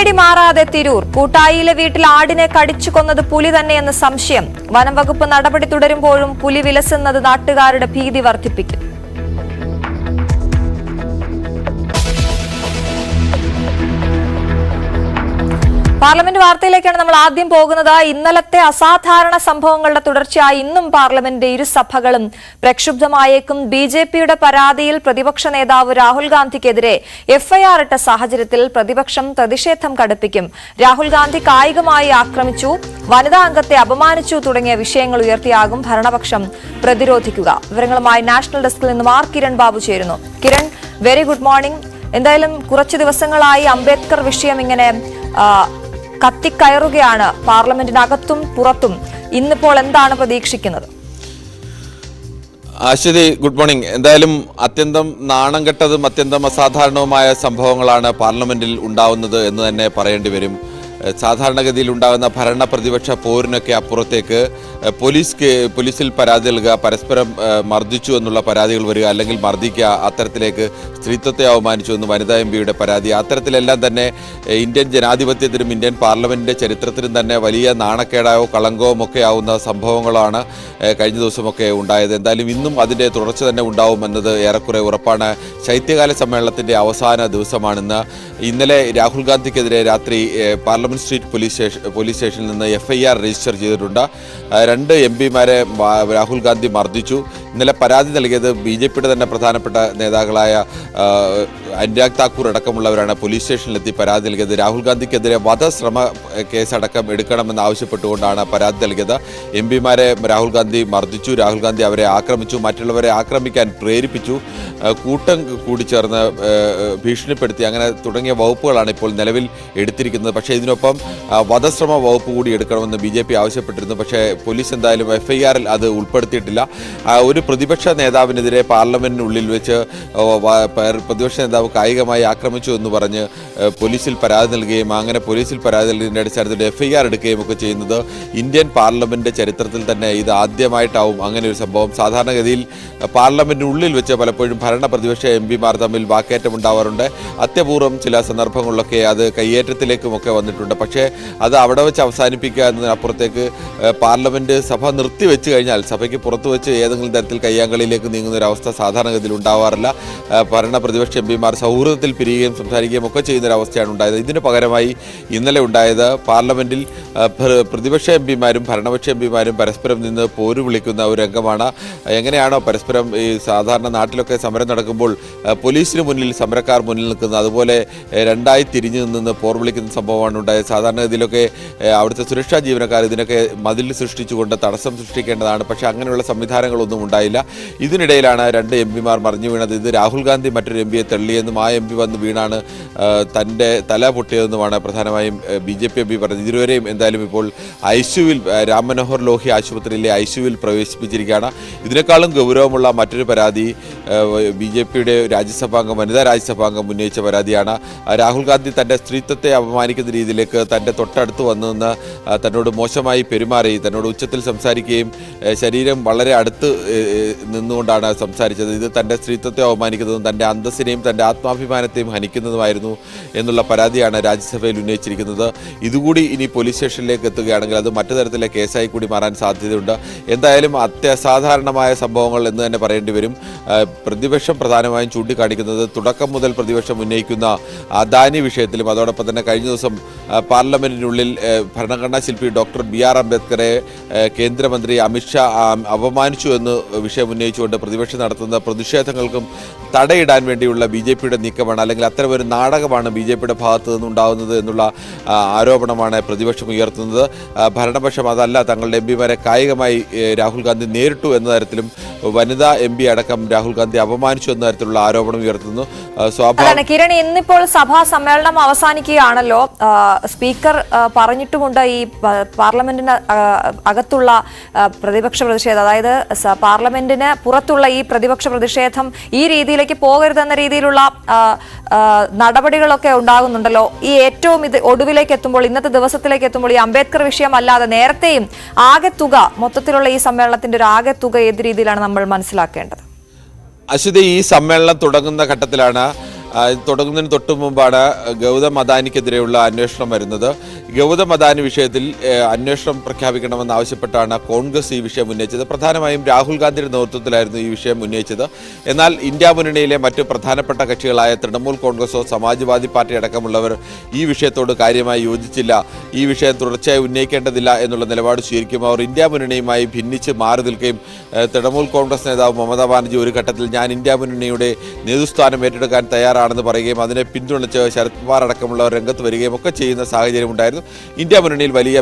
പുലിപ്പേടി മാറാതെ തിരൂർ. കൂട്ടായിയിലെ വീട്ടിൽ ആടിനെ കടിച്ചു കൊന്നത് പുലി തന്നെയെന്ന് സംശയം. വനം വകുപ്പ് നടപടി തുടരുമ്പോഴും പുലി വിലസുന്നത് നാട്ടുകാരുടെ ഭീതി വർദ്ധിപ്പിക്കും. പാർലമെന്റ് വാർത്തയിലേക്കാണ് നമ്മൾ ആദ്യം പോകുന്നത്. ഇന്നലത്തെ അസാധാരണ സംഭവങ്ങളുടെ തുടർച്ചയായി ഇന്നും പാർലമെന്റിന്റെ ഇരുസഭകളും പ്രക്ഷുബ്ധമായേക്കും. ബിജെപിയുടെ പരാതിയിൽ പ്രതിപക്ഷ നേതാവ് രാഹുൽ ഗാന്ധിക്കെതിരെ എഫ്ഐആർ ഇട്ട സാഹചര്യത്തിൽ പ്രതിപക്ഷം പ്രതിഷേധം കടുപ്പിക്കും. രാഹുൽ ഗാന്ധി കായികമായി ആക്രമിച്ചു, വനിതാ അംഗത്തെ അപമാനിച്ചു തുടങ്ങിയ വിഷയങ്ങൾ ഉയർത്തിയാകും ഭരണപക്ഷം പ്രതിരോധിക്കുക. വിവരങ്ങളുമായി നാഷണൽ ഡെസ്കിൽ നിന്നും ആർ കിരൺ ബാബു ചേരുന്നു. Kiran, very good morning. എന്തായാലും കുറച്ചു ദിവസങ്ങളായി അംബേദ്കർ വിഷയം ഇങ്ങനെ കത്തിക്കയറുകയാണ് പാർലമെന്റിനകത്തും പുറത്തും. ഇന്നിപ്പോൾ എന്താണ് പ്രതീക്ഷിക്കുന്നത്? Aswathy, good morning. എന്തായാലും അത്യന്തം നാണം കെട്ടതും അത്യന്തം അസാധാരണവുമായ സംഭവങ്ങളാണ് പാർലമെന്റിൽ ഉണ്ടാവുന്നത് എന്ന് തന്നെ പറയേണ്ടി വരും. സാധാരണഗതിയിൽ ഉണ്ടാകുന്ന ഭരണ പ്രതിപക്ഷ പോരിനൊക്കെ അപ്പുറത്തേക്ക് പോലീസിൽ പരാതി നൽകുക, പരസ്പരം മർദ്ദിച്ചു എന്നുള്ള പരാതികൾ വരിക, അല്ലെങ്കിൽ മർദ്ദിക്കുക, അത്തരത്തിലേക്ക് സ്ത്രീത്വത്തെ അവമാനിച്ചു എന്ന് വനിതാ എംപിയുടെ പരാതി, അത്തരത്തിലെല്ലാം തന്നെ ഇന്ത്യൻ ജനാധിപത്യത്തിനും ഇന്ത്യൻ പാർലമെന്റിന്റെ ചരിത്രത്തിനും തന്നെ വലിയ നാണക്കേടായോ കളങ്കവും ഒക്കെ ആവുന്ന സംഭവങ്ങളാണ് കഴിഞ്ഞ ദിവസമൊക്കെ ഉണ്ടായത്. എന്തായാലും ഇന്നും അതിൻ്റെ തുടർച്ച തന്നെ ഉണ്ടാവുമെന്നത് ഏറെക്കുറെ ഉറപ്പാണ്. ശൈത്യകാല സമ്മേളനത്തിൻ്റെ അവസാന ദിവസമാണിന്ന്. ഇന്നലെ രാഹുൽ ഗാന്ധിക്കെതിരെ രാത്രി പാർലമെന്റ് സ്ട്രീറ്റ് പോലീസ് സ്റ്റേഷനിൽ നിന്ന് എഫ്ഐആർ രജിസ്റ്റർ ചെയ്തിട്ടുണ്ട്. 2 എംപിമാരെ രാഹുൽ ഗാന്ധി മർദ്ദിച്ചു. ഇന്നലെ പരാതി നൽകിയത് ബിജെപിയുടെ തന്നെ പ്രധാനപ്പെട്ട നേതാക്കളായ അനുരാഗ് താക്കൂർ അടക്കമുള്ളവരാണ് പോലീസ് സ്റ്റേഷനിലെത്തി പരാതി നൽകിയത്. രാഹുൽ ഗാന്ധിക്കെതിരെ വധശ്രമ കേസടക്കം എടുക്കണമെന്ന് ആവശ്യപ്പെട്ടുകൊണ്ടാണ് പരാതി നൽകിയത്. എംപിമാരെ രാഹുൽ ഗാന്ധി മർദ്ദിച്ചു, രാഹുൽ ഗാന്ധി അവരെ ആക്രമിച്ചു, മറ്റുള്ളവരെ ആക്രമിക്കാൻ പ്രേരിപ്പിച്ചു, കൂട്ടം കൂടി ചേർന്ന് ഭീഷണിപ്പെടുത്തി, അങ്ങനെ തുടങ്ങിയ വകുപ്പുകളാണ് ഇപ്പോൾ നിലവിൽ എടുത്തിരിക്കുന്നത്. പക്ഷേ ഇതിനൊപ്പം വധശ്രമ വകുപ്പ് കൂടി എടുക്കണമെന്ന് ബിജെപി ആവശ്യപ്പെട്ടിരുന്നു. പക്ഷേ പോലീസ് എന്തായാലും എഫ്ഐആറിൽ അത് ഉൾപ്പെടുത്തിയിട്ടില്ല. ഒരു പ്രതിപക്ഷ നേതാവിനെതിരെ പാർലമെന്റിനുള്ളിൽ വെച്ച് പ്രതിപക്ഷ നേതാവ് കായികമായി ആക്രമിച്ചു എന്ന് പറഞ്ഞ് പോലീസിൽ പരാതി നൽകുകയും അങ്ങനെ പോലീസിൽ പരാതി നൽകിയതിൻ്റെ അടിസ്ഥാനത്തിൽ എഫ്ഐആർ എടുക്കുകയും ഒക്കെ ചെയ്യുന്നത് ഇന്ത്യൻ പാർലമെന്റ് ചരിത്രത്തിൽ തന്നെ ഇത് ആദ്യമായിട്ടാവും അങ്ങനെ ഒരു സംഭവം. സാധാരണഗതിയിൽ പാർലമെന്റിനുള്ളിൽ വെച്ച് പലപ്പോഴും ഭരണ പ്രതിപക്ഷ എംപിമാർ തമ്മിൽ വാക്കേറ്റം ഉണ്ടാവാറുണ്ട്. അത്യപൂർവം ചില സന്ദർഭങ്ങളിലൊക്കെ അത് കയ്യേറ്റത്തിലേക്കുമൊക്കെ വന്നിട്ടുണ്ട്. പക്ഷേ അത് അവിടെ വെച്ച് അവസാനിപ്പിക്കുക എന്നതിനപ്പുറത്തേക്ക് പാർലമെന്റ് സഭ നിർത്തിവെച്ച് കഴിഞ്ഞാൽ സഭയ്ക്ക് പുറത്തു വെച്ച് ഏതെങ്കിലും തരത്തിൽ കയ്യാങ്കളിയിലേക്ക് നീങ്ങുന്ന ഒരു അവസ്ഥ സാധാരണഗതിയിൽ ഉണ്ടാവാറില്ല. ഭരണ പ്രതിപക്ഷ എംപിമാർ സൗഹൃദത്തിൽ പിരിയുകയും സംസാരിക്കുകയും ഒക്കെ ചെയ്യുന്നൊരവസ്ഥയാണ് ഉണ്ടായത്. ഇതിന് പകരമായി ഇന്നലെ ഉണ്ടായത് പാർലമെന്റിൽ പ്രതിപക്ഷ എംപിമാരും ഭരണപക്ഷ എംപിമാരും പരസ്പരം നിന്ന് പോര് വിളിക്കുന്ന ഒരു രംഗമാണ്. എങ്ങനെയാണോ പരസ്പരം ഈ സാധാരണ നാട്ടിലൊക്കെ സമരം നടക്കുമ്പോൾ പോലീസിന് മുന്നിൽ സമരക്കാർ മുന്നിൽ നിൽക്കുന്നത്, അതുപോലെ രണ്ടായി തിരിഞ്ഞു നിന്ന് പോർ വിളിക്കുന്ന സംഭവമാണ് ഉണ്ടായത്. സാധാരണഗതിയിലൊക്കെ അവിടുത്തെ സുരക്ഷാ ജീവനക്കാർ ഇതിനൊക്കെ മതിൽ സൃഷ്ടിച്ചുകൊണ്ട് തടസ്സം സൃഷ്ടിക്കേണ്ടതാണ്. പക്ഷേ അങ്ങനെയുള്ള സംവിധാനങ്ങളൊന്നും ഉണ്ടായില്ല. ഇതിനിടയിലാണ് 2 എംപിമാർ മറിഞ്ഞു വീണത്. ഇത് രാഹുൽ ഗാന്ധി മറ്റൊരു എംപിയെ തള്ളിയെന്നും ആ എംപി വന്ന് വീണാണ് തൻ്റെ തല പൊട്ടിയതെന്നുമാണ് പ്രധാനമായും ബിജെപി എംപി പറഞ്ഞത്. ഇതുവരെയും എന്തായാലും ഇപ്പോൾ ഐസിയുവിൽ രാം മനോഹർ ലോഹി ആശുപത്രിയിലെ ഐസിയുവിൽ പ്രവേശിപ്പിച്ചിരിക്കുകയാണ്. ഇതിനേക്കാളും ഗൗരവമുള്ള മറ്റൊരു പരാതി ബിജെപിയുടെ രാജ്യസഭാംഗം, വനിതാ രാജ്യസഭാംഗം ഉന്നയിച്ച പരാതിയാണ്. രാഹുൽ ഗാന്ധി തൻ്റെ സ്ത്രീത്വത്തെ അപമാനിക്കുന്ന രീതിയിലേക്ക് തൻ്റെ തൊട്ടടുത്ത് വന്നു നിന്ന് തന്നോട് മോശമായി പെരുമാറി, തന്നോട് ഉച്ചത്തിൽ സംസാരിക്കുകയും ശരീരം വളരെ അടുത്ത് നിന്നുകൊണ്ടാണ് സംസാരിച്ചത്. ഇത് തൻ്റെ സ്ത്രീത്വത്തെ അവമാനിക്കുന്നതും തൻ്റെ അന്തസ്സിനെയും തൻ്റെ ആത്മാഭിമാനത്തെയും ഹനിക്കുന്നതുമായിരുന്നു എന്നുള്ള പരാതിയാണ് രാജ്യസഭയിൽ ഉന്നയിച്ചിരിക്കുന്നത്. ഇതുകൂടി ഇനി പോലീസ് സ്റ്റേഷനിലേക്ക് എത്തുകയാണെങ്കിൽ അത് മറ്റു തരത്തിലെ കേസായി കൂടി മാറാൻ സാധ്യതയുണ്ട്. എന്തായാലും അത്യസാധാരണമായ സംഭവങ്ങൾ എന്ന് തന്നെ പറയേണ്ടി വരും. പ്രതിപക്ഷം പ്രധാനമായും ചൂണ്ടിക്കാണിക്കുന്നത് തുടക്കം മുതൽ പ്രതിപക്ഷം ഉന്നയിക്കുന്ന അദാനി വിഷയത്തിലും അതോടൊപ്പം തന്നെ കഴിഞ്ഞ ദിവസം പാർലമെന്റിനുള്ളിൽ ഭരണഘടനാ ശില്പി ഡോക്ടർ BR അംബേദ്കറെ കേന്ദ്രമന്ത്രി അമിത്ഷാ അപമാനിച്ചു എന്ന് വിഷയം ഉന്നയിച്ചുകൊണ്ട് പ്രതിപക്ഷം നടത്തുന്ന പ്രതിഷേധങ്ങൾക്കും തടയിടാൻ വേണ്ടിയുള്ള ബിജെപിയുടെ നീക്കമാണ്, അല്ലെങ്കിൽ അത്തരമൊരു നാടകമാണ് ബിജെപിയുടെ ഭാഗത്തു നിന്നുണ്ടാകുന്നത് എന്നുള്ള ആരോപണമാണ് പ്രതിപക്ഷം ഉയർത്തുന്നത്. ഭരണപക്ഷം അതല്ല, തങ്ങളുടെ എംപിമാരെ കായികമായി രാഹുൽ ഗാന്ധി നേരിട്ടു എന്ന തരത്തിലും വനിതാ എംപി അടക്കം രാഹുൽ ഗാന്ധി അപമാനിച്ചു എന്ന തരത്തിലുള്ള ആരോപണം ഉയർത്തുന്നു. കിരൺ, ഇന്നിപ്പോൾ സഭാ സമ്മേളനം അവസാനിക്കുകയാണല്ലോ. സ്പീക്കർ പറഞ്ഞിട്ടുമുണ്ട് ഈ പാർലമെന്റിന് അകത്തുള്ള പ്രതിപക്ഷ പ്രതിഷേധം, അതായത് പാർലമെന്റിന് പുറത്തുള്ള ഈ പ്രതിപക്ഷ പ്രതിഷേധം ഈ രീതിയിലേക്ക് പോകരുതെന്ന രീതിയിലുള്ള നടപടികളൊക്കെ ഉണ്ടാകുന്നുണ്ടല്ലോ. ഈ ഏറ്റവും ഒടുവിലേക്ക് എത്തുമ്പോൾ, ഇന്നത്തെ ദിവസത്തിലേക്ക് എത്തുമ്പോൾ ഈ അംബേദ്കർ വിഷയം അല്ലാതെ നേരത്തെയും ആകെ തുക, മൊത്തത്തിലുള്ള ഈ സമ്മേളനത്തിന്റെ ഒരു ആകെ തുക ഏത് രീതിയിലാണ് നമ്മൾ മനസ്സിലാക്കേണ്ടത്? അശ്വതി, ഈ സമ്മേളനം തുടങ്ങുന്ന ഘട്ടത്തിലാണ് തുടങ്ങുന്നതിന് തൊട്ടു മുമ്പാണ് ഗൗതം അദാനിക്കെതിരെയുള്ള അന്വേഷണം വരുന്നത്. ഗൗതം അദാനി വിഷയത്തിൽ അന്വേഷണം പ്രഖ്യാപിക്കണമെന്ന് ആവശ്യപ്പെട്ടാണ് കോൺഗ്രസ് ഈ വിഷയം ഉന്നയിച്ചത്. പ്രധാനമായും രാഹുൽ ഗാന്ധിയുടെ നേതൃത്വത്തിലായിരുന്നു ഈ വിഷയം ഉന്നയിച്ചത്. എന്നാൽ ഇന്ത്യ മുന്നണിയിലെ മറ്റ് പ്രധാനപ്പെട്ട കക്ഷികളായ തൃണമൂൽ കോൺഗ്രസോ സമാജ്വാദി പാർട്ടി അടക്കമുള്ളവർ ഈ വിഷയത്തോട് കാര്യമായി യോജിച്ചില്ല. ഈ വിഷയം തുടർച്ചയായി ഉന്നയിക്കേണ്ടതില്ല എന്നുള്ള നിലപാട് സ്വീകരിക്കും. അവർ ഇന്ത്യ മുന്നണിയുമായി ഭിന്നിച്ച് മാറി നിൽക്കുകയും തൃണമൂൽ കോൺഗ്രസ് നേതാവ് മമതാ ബാനർജി ഒരു ഘട്ടത്തിൽ ഞാൻ ഇന്ത്യ മുന്നണിയുടെ നേതൃസ്ഥാനം ഏറ്റെടുക്കാൻ തയ്യാറാണെന്ന് പറയുകയും അതിനെ പിന്തുണച്ച് ശരത് പവാർ അടക്കമുള്ളവർ രംഗത്ത് വരികയും ഒക്കെ ചെയ്യുന്ന സാഹചര്യം ഉണ്ടായിരുന്നു. ഇന്ത്യ മുന്നണിയിൽ വലിയ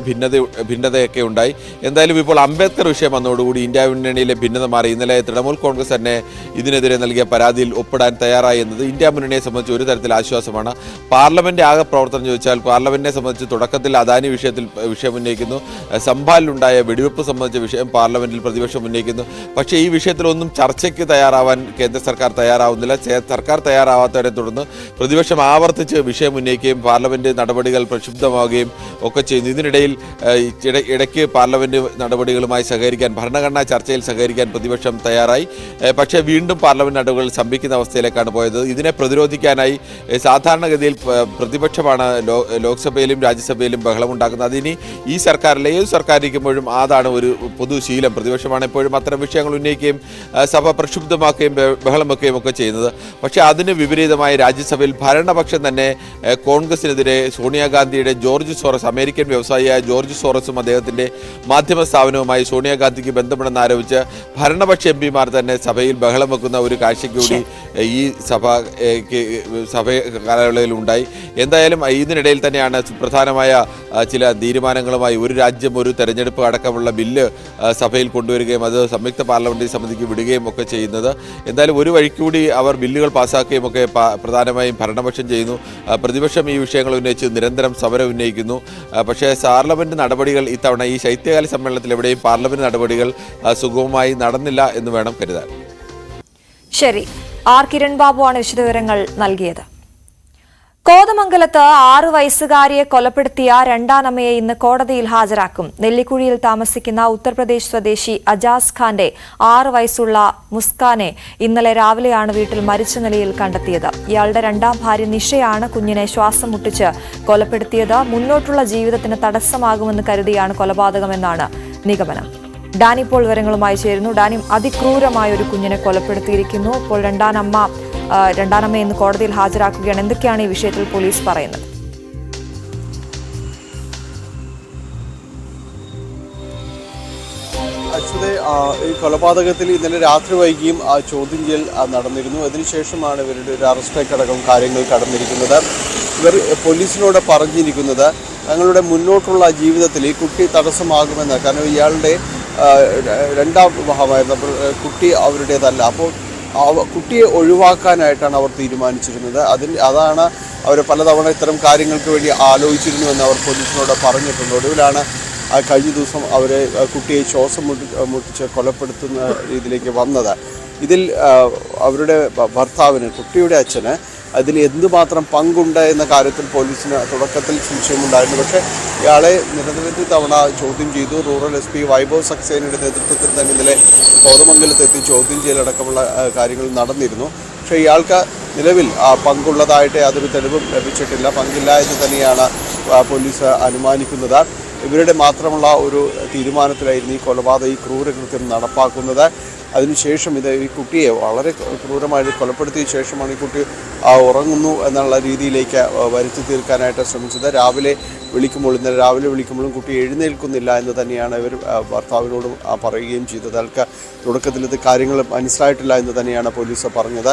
ഭിന്നതയൊക്കെ ഉണ്ടായി. എന്തായാലും ഇപ്പോൾ അംബേദ്കർ വിഷയം വന്നതോടുകൂടി ഇന്ത്യ മുന്നണിയിലെ ഭിന്നത മാറി. ഇന്നലെ തൃണമൂൽ കോൺഗ്രസ് തന്നെ ഇതിനെതിരെ നൽകിയ പരാതിയിൽ ഒപ്പിടാൻ തയ്യാറായി എന്നത് ഇന്ത്യ മുന്നണിയെ സംബന്ധിച്ച് ഒരു തരത്തിൽ ആശ്വാസമാണ്. പാർലമെന്റ് ആകെ പ്രവർത്തനം ചോദിച്ചാൽ പാർലമെന്റിനെ സംബന്ധിച്ച് തുടക്കത്തിൽ അദാനി വിഷയം ഉന്നയിക്കുന്നു. സംഭാലിലുണ്ടായ വെടിവെപ്പ് സംബന്ധിച്ച വിഷയം പാർലമെന്റിൽ പ്രതിപക്ഷം ഉന്നയിക്കുന്നു. പക്ഷേ ഈ വിഷയത്തിലൊന്നും ചർച്ചയ്ക്ക് തയ്യാറാവാൻ കേന്ദ്ര സർക്കാർ തയ്യാറാവുന്നില്ല. സർക്കാർ തയ്യാറാവാത്തവരെ തുടർന്ന് പ്രതിപക്ഷം ആവർത്തിച്ച് വിഷയം ഉന്നയിക്കുകയും പാർലമെന്റ് നടപടികൾ പ്രക്ഷുബ്ധമാവുകയും ഒക്കെ ചെയ്യുന്നു. ഇതിനിടയിൽ ഇടയ്ക്ക് പാർലമെന്റ് നടപടികളുമായി സഹകരിക്കാൻ, ഭരണഘടനാ ചർച്ചയിൽ സഹകരിക്കാൻ പ്രതിപക്ഷം തയ്യാറായി. പക്ഷേ വീണ്ടും പാർലമെന്റ് നടപടികൾ സ്തംഭിക്കുന്ന അവസ്ഥയിലേക്കാണ് പോയത്. ഇതിനെ പ്രതിരോധിക്കാനായി സാധാരണഗതിയിൽ പ്രതിപക്ഷമാണ് ലോക്സഭയിലും രാജ്യസഭയിലും ബഹളമുണ്ടാക്കുന്നത്. അതിനി ഈ സർക്കാരിലെ ഏത് സർക്കാരിരിക്കുമ്പോഴും അതാണ് ഒരു പൊതുശീലം. പ്രതിപക്ഷമാണ് എപ്പോഴും അത്തരം വിഷയങ്ങൾ ഉന്നയിക്കുകയും സഭ പ്രക്ഷുബ്ധമാക്കുകയും ബഹളം വെക്കുകയും ഒക്കെ ചെയ്യുന്നത്. പക്ഷേ അതിന് വിപരീതമായി രാജ്യസഭയിൽ ഭരണപക്ഷം തന്നെ കോൺഗ്രസിനെതിരെ സോണിയാഗാന്ധിയുടെ ജോർജ് സോറസ്, അമേരിക്കൻ വ്യവസായിയായ ജോർജ് സോറസും അദ്ദേഹത്തിൻ്റെ മാധ്യമ സ്ഥാപനവുമായി സോണിയാഗാന്ധിക്ക് ബന്ധപ്പെടുന്ന ആരോപിച്ച് ഭരണപക്ഷ എം പിമാർ തന്നെ സഭയിൽ ബഹളം വെക്കുന്ന ഒരു കാഴ്ചയ്ക്ക് കൂടി ഈ സഭ കാലയളവിൽ ഉണ്ടായി. എന്തായാലും ഇതിനിടയിൽ തന്നെയാണ് സുപ്രധാനമായ ചില തീരുമാനങ്ങളുമായി ഒരു രാജ്യം ഒരു തെരഞ്ഞെടുപ്പ് അടക്കമുള്ള ബില്ല് സഭയിൽ കൊണ്ടുവരികയും അത് സംയുക്ത പാർലമെന്ററി സമിതിക്ക് വിടുകയും ഒക്കെ ചെയ്യുന്നത്. എന്തായാലും ഒരു വഴിക്കൂടി അവർ ബില്ലുകൾ പാസ്സാക്കുകയും ഒക്കെ പ്രധാനമായും ഭരണപക്ഷം ചെയ്യുന്നു. പ്രതിപക്ഷം ഈ വിഷയങ്ങൾ ഉന്നയിച്ച് നിരന്തരം സമരം ഉന്നയിക്കുന്നു. പക്ഷേ പാർലമെന്റ് നടപടികൾ ഇത്തവണ ഈ ശൈത്യകാല സമ്മേളനത്തിൽ എവിടെയും പാർലമെന്റ് നടപടികൾ സുഗമമായി നടന്നില്ല എന്ന് വേണം കരുതാൻ. ശരി, ആർ കിരൺ ബാബുവാണ് വിശദവിവരങ്ങൾ നൽകിയത്. കോതമംഗലത്ത് 6 വയസ്സുകാരിയെ കൊലപ്പെടുത്തിയ രണ്ടാനമ്മയെ ഇന്ന് കോടതിയിൽ ഹാജരാക്കും. നെല്ലിക്കുഴിയിൽ താമസിക്കുന്ന ഉത്തർപ്രദേശ് സ്വദേശി അജാസ് ഖാന്റെ 6 വയസ്സുള്ള മുസ്കാനെ ഇന്നലെ രാവിലെയാണ് വീട്ടിൽ മരിച്ച നിലയിൽ കണ്ടെത്തിയത്. ഇയാളുടെ രണ്ടാം ഭാര്യ നിഷയാണ് കുഞ്ഞിനെ ശ്വാസം മുട്ടിച്ച് കൊലപ്പെടുത്തിയത്. മുന്നോട്ടുള്ള ജീവിതത്തിന് തടസ്സമാകുമെന്ന് കരുതിയാണ് കൊലപാതകമെന്നാണ് നിഗമനം. ഡാനി ഇപ്പോൾ വിവരങ്ങളുമായി ചേരുന്നു. ഡാനി, അതിക്രൂരമായ ഒരു കുഞ്ഞിനെ കൊലപ്പെടുത്തിയിരിക്കുന്നു. ഇപ്പോൾ രണ്ടാനമ്മ ഇന്ന് കോടതിയിൽ ഹാജരാക്കുകയാണ്. എന്തൊക്കെയാണ് ഈ വിഷയത്തിൽ പോലീസ് പറയുന്നത്? അച്യുതേ, ഈ കൊലപാതകത്തിൽ ഇന്നലെ രാത്രി വൈകിയും ചോദ്യം ചെയ്യൽ നടന്നിരുന്നു. അതിനുശേഷമാണ് ഇവരുടെ ഒരു അറസ്റ്റൊക്കെ അടക്കം കാര്യങ്ങൾ കടന്നിരിക്കുന്നത്. ഇവർ പോലീസിനോട് പറഞ്ഞിരിക്കുന്നത് തങ്ങളുടെ മുന്നോട്ടുള്ള ജീവിതത്തിൽ ഈ കുട്ടി തടസ്സമാകുമെന്ന്. കാരണം ഇയാളുടെ രണ്ടാം വിവാഹമായിരുന്നു. കുട്ടി അവരുടേതല്ല. അപ്പോൾ കുട്ടിയെ ഒഴിവാക്കാനായിട്ടാണ് അവർ തീരുമാനിച്ചിരുന്നത്. അതാണ് അവർ പലതവണ ഇത്തരം കാര്യങ്ങൾക്ക് വേണ്ടി ആലോചിച്ചിരുന്നുവെന്ന് അവർ പോലീസിനോട് പറഞ്ഞിട്ടുണ്ട്. ഒടുവിലാണ് കഴിഞ്ഞ ദിവസം അവരെ കുട്ടിയെ ശ്വാസം മുട്ടിച്ച് കൊലപ്പെടുത്തുന്ന രീതിയിലേക്ക് വന്നത്. ഇതിൽ അവരുടെ ഭർത്താവിന്, കുട്ടിയുടെ അച്ഛന് അതിൽ എന്തുമാത്രം പങ്കുണ്ട് എന്ന കാര്യത്തിൽ പോലീസിന് തുടക്കത്തിൽ സംശയമുണ്ടായിരുന്നു. പക്ഷേ ഇയാളെ നിരവധി തവണ ചോദ്യം ചെയ്തു. റൂറൽ SP വൈഭവ് സക്സേനയുടെ നേതൃത്വത്തിൽ തന്നെ ഇന്നലെ കോതമംഗലത്തെത്തി ചോദ്യം ചെയ്യലടക്കമുള്ള കാര്യങ്ങൾ നടന്നിരുന്നു. പക്ഷേ ഇയാൾക്ക് നിലവിൽ പങ്കുള്ളതായിട്ട് യാതൊരു തെളിവും ലഭിച്ചിട്ടില്ല. പങ്കില്ല എന്ന് തന്നെയാണ് പോലീസ് അനുമാനിക്കുന്നത്. ഇവരുടെ മാത്രമുള്ള ഒരു തീരുമാനത്തിലായിരുന്നു ഈ കൊലപാതക, ഈ ക്രൂരകൃത്യം നടപ്പാക്കുന്നത്. അതിനുശേഷം ഈ കുട്ടിയെ വളരെ ക്രൂരമായി കൊലപ്പെടുത്തിയ ശേഷമാണ് ഈ കുട്ടി ഉറങ്ങുന്നു എന്നുള്ള രീതിയിലേക്ക് വരുത്തി തീർക്കാനായിട്ട് ശ്രമിച്ചത്. ഇന്നലെ രാവിലെ വിളിക്കുമ്പോഴും കുട്ടി എഴുന്നേൽക്കുന്നില്ല എന്ന് തന്നെയാണ് ഇവർ ഭർത്താവിനോടും പറയുകയും ചെയ്തത്. അയാൾക്ക് തുടക്കത്തിൽ ഇത് കാര്യങ്ങൾ മനസ്സിലായിട്ടില്ല എന്ന് തന്നെയാണ് പോലീസ് പറഞ്ഞത്.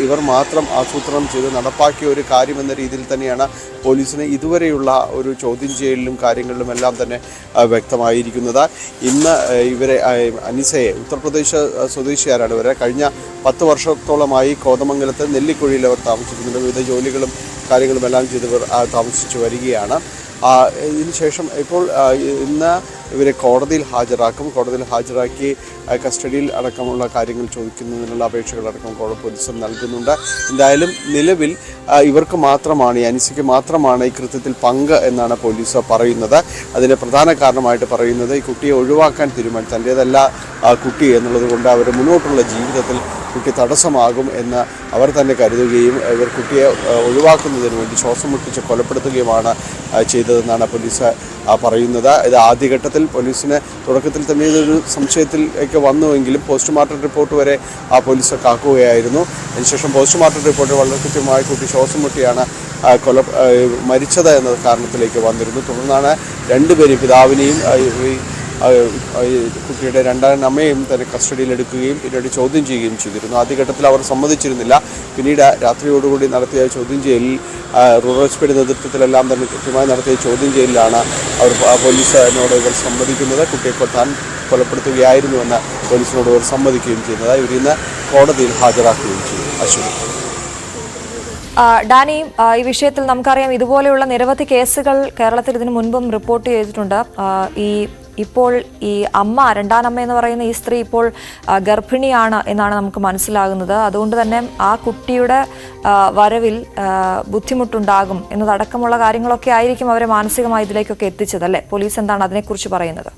ഇവർ മാത്രം ആസൂത്രണം ചെയ്ത് നടപ്പാക്കിയ ഒരു കാര്യമെന്ന രീതിയിൽ തന്നെയാണ് പോലീസിന് ഇതുവരെയുള്ള ഒരു ചോദ്യം ചെയ്യലിലും കാര്യങ്ങളിലും എല്ലാം തന്നെ വ്യക്തമായിരിക്കുന്നത്. ഇന്ന് ഇവരെ അനിസയെ, ഉത്തർപ്രദേശ് സ്വദേശിയാരാണ് ഇവരെ, കഴിഞ്ഞ 10 വർഷത്തോളമായി കോതമംഗലത്ത് നെല്ലിക്കുഴിയിൽ അവർ താമസിക്കുന്നുണ്ട്. വിവിധ ജോലികളും കാര്യങ്ങളും എല്ലാം ചെയ്തവർ താമസിച്ചു വരികയാണ്. ഇതിനുശേഷം ഇപ്പോൾ ഇന്ന് ഇവരെ കോടതിയിൽ ഹാജരാക്കും. കോടതിയിൽ ഹാജരാക്കി കസ്റ്റഡിയിൽ അടക്കമുള്ള കാര്യങ്ങൾ ചോദിക്കുന്നതിനുള്ള അപേക്ഷകളടക്കം പോലീസ് നൽകുന്നുണ്ട്. എന്തായാലും നിലവിൽ ഇവർക്ക് മാത്രമാണ്, ഈ അനിസയ്ക്ക് മാത്രമാണ് ഈ കൃത്യത്തിൽ പങ്ക് എന്നാണ് പോലീസ് പറയുന്നത്. അതിൻ്റെ പ്രധാന കാരണമായിട്ട് പറയുന്നത് ഈ കുട്ടിയെ ഒഴിവാക്കാൻ തൻ്റേതല്ല കുട്ടി എന്നുള്ളത് കൊണ്ട് അവർ മുന്നോട്ടുള്ള ജീവിതത്തിൽ കുട്ടി തടസ്സമാകും എന്ന് അവർ തന്നെ കരുതുകയും ഇവർ കുട്ടിയെ ഒഴിവാക്കുന്നതിന് വേണ്ടി ശ്വാസം മുട്ടിച്ച് കൊലപ്പെടുത്തുകയുമാണ് ചെയ്തതെന്നാണ് പോലീസ് പറയുന്നത്. ഇത് ആദ്യഘട്ടത്തിൽ പോലീസിന് തുടക്കത്തിൽ തന്നെ ഇതൊരു സംശയത്തിലേക്ക് വന്നുവെങ്കിലും പോസ്റ്റ്മോർട്ടം റിപ്പോർട്ട് വരെ പോലീസ് കാക്കുകയായിരുന്നു. അതിനുശേഷം പോസ്റ്റ്മോർട്ടം റിപ്പോർട്ട് വളരെ കൃത്യമായി കുട്ടി ശ്വാസം മുട്ടിയാണ് മരിച്ചത് എന്ന കാരണത്തിലേക്ക് വന്നിരുന്നു. തുടർന്നാണ് രണ്ടുപേരും പിതാവിനെയും കുട്ടിയുടെ രണ്ടാം അമ്മയും തന്നെ കസ്റ്റഡിയിലെടുക്കുകയും പിന്നീട് ചോദ്യം ചെയ്യുകയും ചെയ്തിരുന്നു. ആദ്യഘട്ടത്തിൽ അവർ സമ്മതിച്ചിരുന്നില്ല. പിന്നീട് രാത്രിയോടുകൂടി നടത്തിയ ചോദ്യം ചെയ്യലിൽ റൂറൽ എസ്.പിയുടെ നേതൃത്വത്തിലെല്ലാം തന്നെ കൃത്യമായി നടത്തിയ ചോദ്യം ചെയ്യലിലാണ് പോലീസിനോട് ഇവർ സമ്മതിക്കുന്നത്. കുട്ടിയെ താൻ കൊലപ്പെടുത്തുകയായിരുന്നുവെന്ന് പോലീസിനോട് ഇവർ സമ്മതിക്കുകയും ചെയ്യുന്നത്. ഇവരിന്ന് കോടതിയിൽ ഹാജരാക്കുകയും ചെയ്തു. അശ്വിനി. ഡാനി, ഈ വിഷയത്തിൽ നമുക്കറിയാം ഇതുപോലെയുള്ള നിരവധി കേസുകൾ കേരളത്തിൽ ഇതിനു മുൻപും റിപ്പോർട്ട് ചെയ്തിട്ടുണ്ട്. ഇപ്പോൾ ഈ രണ്ടാം അമ്മ എന്ന് പറയുന്ന ഈ സ്ത്രീ ഇപ്പോൾ ഗർഭിണിയാണ് എന്നാണ് നമുക്ക് മനസ്സിലാകുന്നത്. അതുകൊണ്ട് തന്നെ ആ കുട്ടിയുടെ വരവിൽ ബുദ്ധിമുട്ടുണ്ടാകും എന്നതടക്കമുള്ള കാര്യങ്ങളൊക്കെ ആയിരിക്കും അവരെ മാനസികമായി ഇതിലേക്കൊക്കെ എത്തിച്ചത്, അല്ലേ? പോലീസ് എന്താണ് അതിനെക്കുറിച്ച് പറയുന്നത്?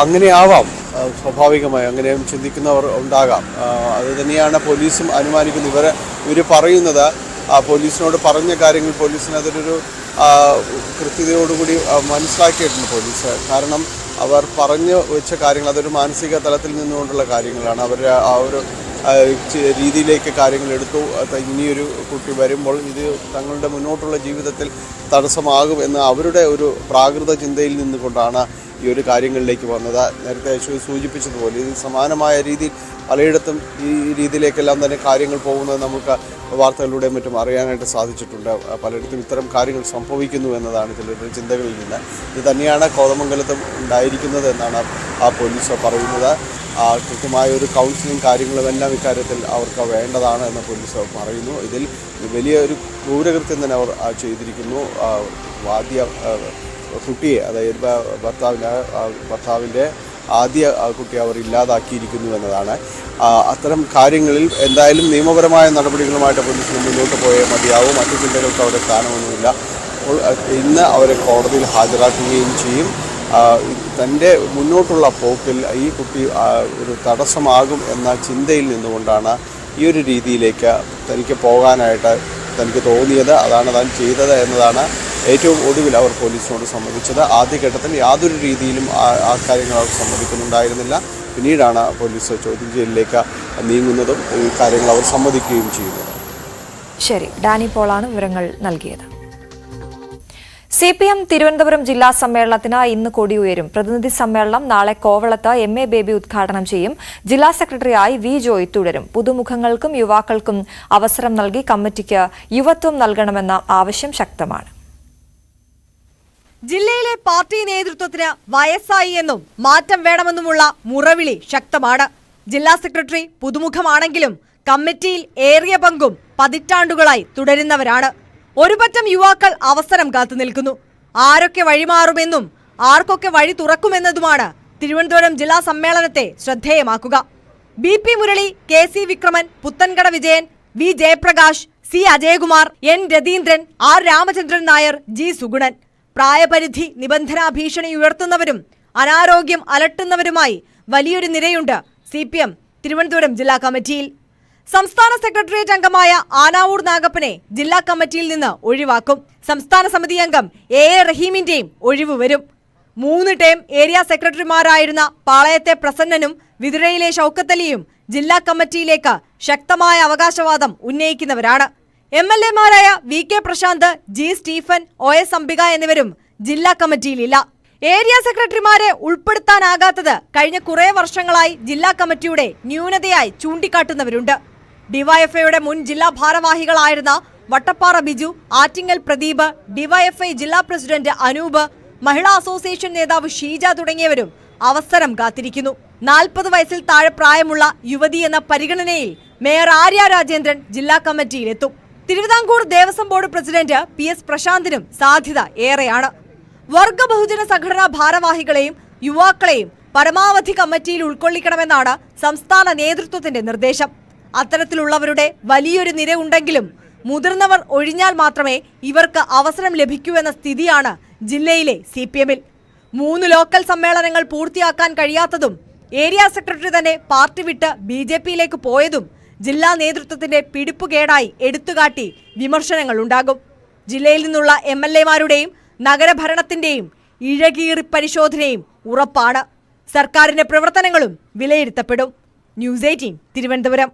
അങ്ങനെയാവാം, സ്വാഭാവികമായി അങ്ങനെയും ചിന്തിക്കുന്നവർ ഉണ്ടാകാം. അത് തന്നെയാണ് പോലീസും അനുമാനിക്കുന്നത്. ഇവർ പറയുന്നത് പോലീസിനോട് പറഞ്ഞ കാര്യങ്ങൾ പോലീസിന് അതൊരു കൃത്യതയോടുകൂടി മനസ്സിലാക്കിയിട്ടുണ്ട് പോലീസ്. കാരണം അവർ പറഞ്ഞു വെച്ച കാര്യങ്ങൾ അതൊരു മാനസിക തലത്തിൽ നിന്നുകൊണ്ടുള്ള കാര്യങ്ങളാണ്. അവർ ആ ഒരു രീതിയിലേക്ക് കാര്യങ്ങൾ എടുത്തു. ഇനിയൊരു കുട്ടി വരുമ്പോൾ ഇത് തങ്ങളുടെ മുന്നോട്ടുള്ള ജീവിതത്തിൽ തടസ്സമാകും എന്ന് അവരുടെ ഒരു പ്രാകൃത ചിന്തയിൽ നിന്നുകൊണ്ടാണ് ഈ ഒരു കാര്യങ്ങളിലേക്ക് വന്നത്. നേരത്തെ സൂചിപ്പിച്ചതുപോലെ ഇത് സമാനമായ രീതിയിൽ പലയിടത്തും ഈ രീതിയിലേക്കെല്ലാം തന്നെ കാര്യങ്ങൾ പോകുന്നത് നമുക്ക് വാർത്തകളിലൂടെ മറ്റും അറിയാനായിട്ട് സാധിച്ചിട്ടുണ്ട്. പലയിടത്തും ഇത്തരം കാര്യങ്ങൾ സംഭവിക്കുന്നു എന്നതാണ് ചിലരുടെ ചിന്തകളിൽ നിന്ന്. ഇത് തന്നെയാണ് കോതമംഗലത്തും ഉണ്ടായിരിക്കുന്നത് എന്നാണ് പോലീസ് പറയുന്നത്. കൃത്യമായ ഒരു കൗൺസിലിംഗ് കാര്യങ്ങളുമെല്ലാം ഇക്കാര്യത്തിൽ അവർക്ക് വേണ്ടതാണ് എന്ന് പോലീസ് പറയുന്നു. ഇതിൽ വലിയൊരു ക്രൂരകൃത്യം തന്നെ അവർ ചെയ്തിരിക്കുന്നു. ആദ്യ കുട്ടിയെ, അതായത് ഭർത്താവിൻ്റെ ആദ്യ കുട്ടിയെ അവർ ഇല്ലാതാക്കിയിരിക്കുന്നു എന്നതാണ്. അത്തരം കാര്യങ്ങളിൽ എന്തായാലും നിയമപരമായ നടപടികളുമായിട്ട് പോലീസിന് മുന്നോട്ട് പോയേ മതിയാവും. മറ്റു ചിന്തകൾക്ക് അവിടെ സ്ഥാനമൊന്നുമില്ല. അപ്പോൾ ഇന്ന് അവരെ കോടതിയിൽ ഹാജരാക്കുകയും ചെയ്യും. തൻ്റെ മുന്നോട്ടുള്ള പോക്കിൽ ഈ കുട്ടി ഒരു തടസ്സമാകും എന്ന ചിന്തയിൽ നിന്നുകൊണ്ടാണ് ഈ ഒരു രീതിയിലേക്ക് തനിക്ക് പോകാനായിട്ട് തനിക്ക് തോന്നിയത്. അതാണ് താൻ ചെയ്തത് എന്നതാണ് ഏറ്റവും ഒടുവിൽ അവർ പോലീസിനോട് സമ്മതിച്ചത്. ആദ്യഘട്ടത്തിൽ യാതൊരു രീതിയിലും ആ കാര്യങ്ങൾ അവർ സമ്മതിക്കുന്നുണ്ടായിരുന്നില്ല. പിന്നീടാണ് പോലീസ് ചോദ്യം ചെയ്യലിലേക്ക് നീങ്ങുന്നതും ഈ കാര്യങ്ങൾ അവർ സമ്മതിക്കുകയും ചെയ്യുന്നത്. ശരി, ഡാനി പോളാണ് വിവരങ്ങൾ നൽകിയത്. CPM തിരുവനന്തപുരം ജില്ലാ സമ്മേളനത്തിന് ഇന്ന് കൊടിയുയരും. പ്രതിനിധി സമ്മേളനം നാളെ കോവളത്ത് MA ബേബി ഉദ്ഘാടനം ചെയ്യും. ജില്ലാ സെക്രട്ടറിയായി V ജോയ് തുടരും. പുതുമുഖങ്ങൾക്കും യുവാക്കൾക്കും അവസരം നൽകി കമ്മിറ്റിക്ക് യുവത്വം നൽകണമെന്ന ആവശ്യം ശക്തമാണ്. ജില്ലയിലെ പാർട്ടി നേതൃത്വത്തിന് വയസ്സായി എന്നും മാറ്റം വേണമെന്നുമുള്ള മുറവിളി ശക്തമാണ്. ജില്ലാ സെക്രട്ടറി പുതുമുഖമാണെങ്കിലും കമ്മിറ്റിയിൽ ഏറിയ പങ്കും പതിറ്റാണ്ടുകളായി തുടരുന്നവരാണ്. ഒരുപറ്റം യുവാക്കൾ അവസരം കാത്തു നിൽക്കുന്നു. ആരൊക്കെ വഴിമാറുമെന്നും ആർക്കൊക്കെ വഴി തുറക്കുമെന്നതുമാണ് തിരുവനന്തപുരം ജില്ലാ സമ്മേളനത്തെ ശ്രദ്ധേയമാക്കുക. BP Murali, KC Vikraman, Puthenkada Vijayan, V Jayaprakash, C Ajayakumar, N Ratheendran, R Ramachandran Nair, G Sugunan. പ്രായപരിധി നിബന്ധനാ ഭീഷണി ഉയർത്തുന്നവരും അനാരോഗ്യം അലട്ടുന്നവരുമായി വലിയൊരു നിരയുണ്ട് CPM തിരുവനന്തപുരം ജില്ലാ കമ്മിറ്റിയിൽ. സംസ്ഥാന സെക്രട്ടേറിയറ്റ് അംഗമായ ആനാവൂർ നാഗപ്പനെ ജില്ലാ കമ്മിറ്റിയിൽ നിന്ന് ഒഴിവാക്കും. സംസ്ഥാന സമിതി അംഗം AA റഹീമിന്റെയും ഒഴിവ് വരും. 3 ടേം ഏരിയ സെക്രട്ടറിമാരായിരുന്ന പാളയത്തെ പ്രസന്നനും വിതുരയിലെ ഷൌക്കത്തലിയും ജില്ലാ കമ്മിറ്റിയിലേക്ക് ശക്തമായ അവകാശവാദം ഉന്നയിക്കുന്നവരാണ്. MLA മാരായ VK Prashanth, G Stephen, OS Ambika എന്നിവരും ജില്ലാ കമ്മിറ്റിയിലില്ല. ഏരിയ സെക്രട്ടറിമാരെ ഉൾപ്പെടുത്താനാകാത്തത് കഴിഞ്ഞ കുറേ വർഷങ്ങളായി ജില്ലാ കമ്മിറ്റിയുടെ ന്യൂനതയായി ചൂണ്ടിക്കാട്ടുന്നവരുണ്ട്. ഡിവൈഎഫ്ഐയുടെ മുൻ ജില്ലാ ഭാരവാഹികളായിരുന്ന വട്ടപ്പാറ ബിജു, ആറ്റിങ്ങൽ പ്രദീപ്, ഡിവൈഎഫ്ഐ ജില്ലാ പ്രസിഡന്റ് അനൂപ്, മഹിളാ അസോസിയേഷൻ നേതാവ് ഷീജ തുടങ്ങിയവരും അവസരം കാത്തിരിക്കുന്നു. 40 വയസ്സിൽ താഴെ പ്രായമുള്ള യുവതി എന്ന പരിഗണനയിൽ മേയർ ആര്യ രാജേന്ദ്രൻ ജില്ലാ കമ്മിറ്റിയിലെത്തും. Travancore Devaswom board president PS പ്രശാന്തിനും സാധ്യത ഏറെയാണ്. വർഗ ബഹുജന സംഘടനാ ഭാരവാഹികളെയും യുവാക്കളെയും പരമാവധി കമ്മിറ്റിയിൽ ഉൾക്കൊള്ളിക്കണമെന്നാണ് സംസ്ഥാന നേതൃത്വത്തിന്റെ നിർദ്ദേശം. അത്തരത്തിലുള്ളവരുടെ വലിയൊരു നിര ഉണ്ടെങ്കിലും മുതിർന്നവർ ഒഴിഞ്ഞാൽ മാത്രമേ ഇവർക്ക് അവസരം ലഭിക്കൂ എന്ന സ്ഥിതിയാണ് ജില്ലയിലെ CPMൽ. 3 ലോക്കൽ സമ്മേളനങ്ങൾ പൂർത്തിയാക്കാൻ കഴിയാത്തതും ഏരിയ സെക്രട്ടറി തന്നെ പാർട്ടി വിട്ട് BJPയിലേക്ക് പോയതും ജില്ലാ നേതൃത്വത്തിന്റെ പിടിപ്പുകേടായി എടുത്തുകാട്ടി വിമർശനങ്ങൾ ഉണ്ടാകും. ജില്ലയിൽ നിന്നുള്ള MLAമാരുടെയും നഗരഭരണത്തിന്റെയും ഇഴകീറി പരിശോധനയും ഉറപ്പാണ്. സർക്കാരിന്റെ പ്രവർത്തനങ്ങളും വിലയിരുത്തപ്പെടും. ന്യൂസ് 18 തിരുവനന്തപുരം.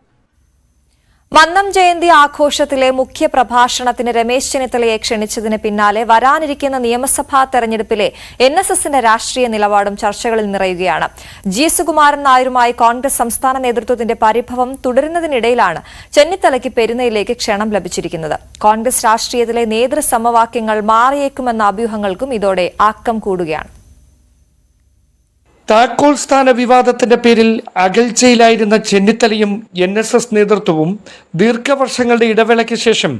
മന്നം ജയന്തി ആഘോഷത്തിലെ മുഖ്യ പ്രഭാഷണത്തിന് രമേശ് ചെന്നിത്തലയെ ക്ഷണിച്ചതിന് പിന്നാലെ വരാനിരിക്കുന്ന നിയമസഭാ തെരഞ്ഞെടുപ്പിലെ NSSന്റെ രാഷ്ട്രീയ നിലപാടും ചർച്ചകളിൽ നിറയുകയാണ്. G. സുകുമാരൻ നായരുമായി കോൺഗ്രസ് സംസ്ഥാന നേതൃത്വത്തിന്റെ പരിഭവം തുടരുന്നതിനിടയിലാണ് ചെന്നിത്തലയ്ക്ക് പെരുന്നയിലേക്ക് ക്ഷണം ലഭിച്ചിരിക്കുന്നത്. കോൺഗ്രസ് രാഷ്ട്രീയത്തിലെ നേതൃസമവാക്യങ്ങൾ മാറിയേക്കുമെന്ന അഭ്യൂഹങ്ങൾക്കും ഇതോടെ ആക്കം കൂടുകയാണ്. താക്കോൽ സ്ഥാന വിവാദത്തിന്റെ പേരിൽ അകൽച്ചയിലായിരുന്ന ചെന്നിത്തലയും NSS നേതൃത്വവും ദീർഘവർഷങ്ങളുടെ ഇടവേളയ്ക്ക് ശേഷം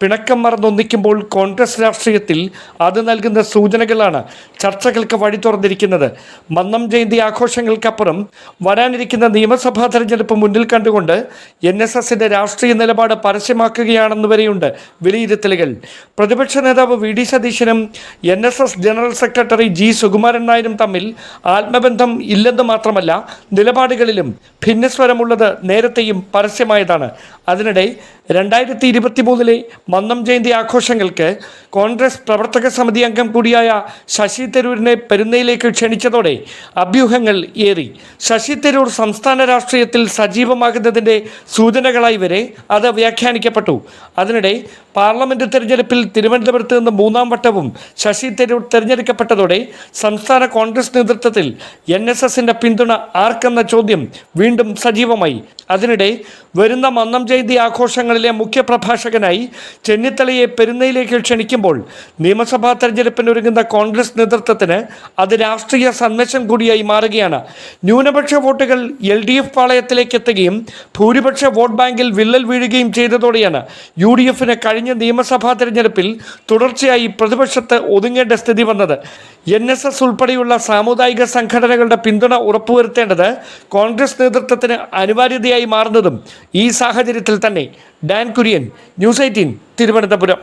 പിണക്കം മറന്നൊന്നിക്കുമ്പോൾ കോൺഗ്രസ് രാഷ്ട്രീയത്തിൽ അത് നൽകുന്ന സൂചനകളാണ് ചർച്ചകൾക്ക് വഴി തുറന്നിരിക്കുന്നത്. മന്നം ജയന്തി ആഘോഷങ്ങൾക്കപ്പുറം വരാനിരിക്കുന്ന നിയമസഭാ തെരഞ്ഞെടുപ്പ് മുന്നിൽ കണ്ടുകൊണ്ട് NSSന്റെ രാഷ്ട്രീയ നിലപാട് പരസ്യമാക്കുകയാണെന്ന് വരെയുണ്ട് വിലയിരുത്തലുകൾ. പ്രതിപക്ഷ നേതാവ് VD സതീശനും NSS general secretary G. Sukumaran നായരും തമ്മിൽ ആത്മബന്ധം ഇല്ലെന്ന് മാത്രമല്ല, നിലപാടുകളിലും ഭിന്നസ്വരമുള്ളത് നേരത്തെയും പരസ്യമായതാണ്. അതിനിടെ 2023 മന്നം ജയന്തി ആഘോഷങ്ങൾക്ക് കോൺഗ്രസ് പ്രവർത്തക സമിതി അംഗം കൂടിയായ ശശി തരൂരിനെ പെരുന്നയിലേക്ക് ക്ഷണിച്ചതോടെ അഭ്യൂഹങ്ങൾ ഏറി. ശശി തരൂർ സംസ്ഥാന രാഷ്ട്രീയത്തിൽ സജീവമാകുന്നതിൻ്റെ സൂചനകളായി വരെ അത് വ്യാഖ്യാനിക്കപ്പെട്ടു. അതിനിടെ പാർലമെന്റ് തെരഞ്ഞെടുപ്പിൽ തിരുവനന്തപുരത്ത് നിന്ന് 3ാം വട്ടവും ശശി തരൂർ തെരഞ്ഞെടുക്കപ്പെട്ടതോടെ സംസ്ഥാന കോൺഗ്രസ് നേതൃത്വത്തിൽ NSSന്റെ പിന്തുണ ആർക്കെന്ന ചോദ്യം വീണ്ടും സജീവമായി. അതിനിടെ വരുന്ന മന്നം ജയന്തി ആഘോഷങ്ങളിലെ മുഖ്യപ്രഭാഷകനായി ചെന്നിത്തലയെ പെരുന്നയിലേക്ക് ക്ഷണിക്കുമ്പോൾ നിയമസഭാ തെരഞ്ഞെടുപ്പിനൊരുങ്ങുന്ന കോൺഗ്രസ് നേതൃത്വത്തിന് അത് രാഷ്ട്രീയ സന്ദേശം കൂടിയായി മാറുകയാണ്. ന്യൂനപക്ഷ വോട്ടുകൾ LDF പാളയത്തിലേക്ക് എത്തുകയും ഭൂരിപക്ഷ വോട്ട് ബാങ്കിൽ വിള്ളൽ വീഴുകയും ചെയ്തതോടെയാണ് UDFന് കഴിഞ്ഞ നിയമസഭാ തെരഞ്ഞെടുപ്പിൽ തുടർച്ചയായി പ്രതിപക്ഷത്ത് ഒതുങ്ങേണ്ട സ്ഥിതി വന്നത്. NSS ഉൾപ്പെടെയുള്ള സാമുദായിക സംഘടനകളുടെ പിന്തുണ ഉറപ്പുവരുത്തേണ്ടത് കോൺഗ്രസ് നേതൃത്വത്തിന് അനിവാര്യതയായി മാറുന്നതും ഈ സാഹചര്യത്തിൽ തന്നെ. Dan Kurian, news 18 Thiruvananthapuram.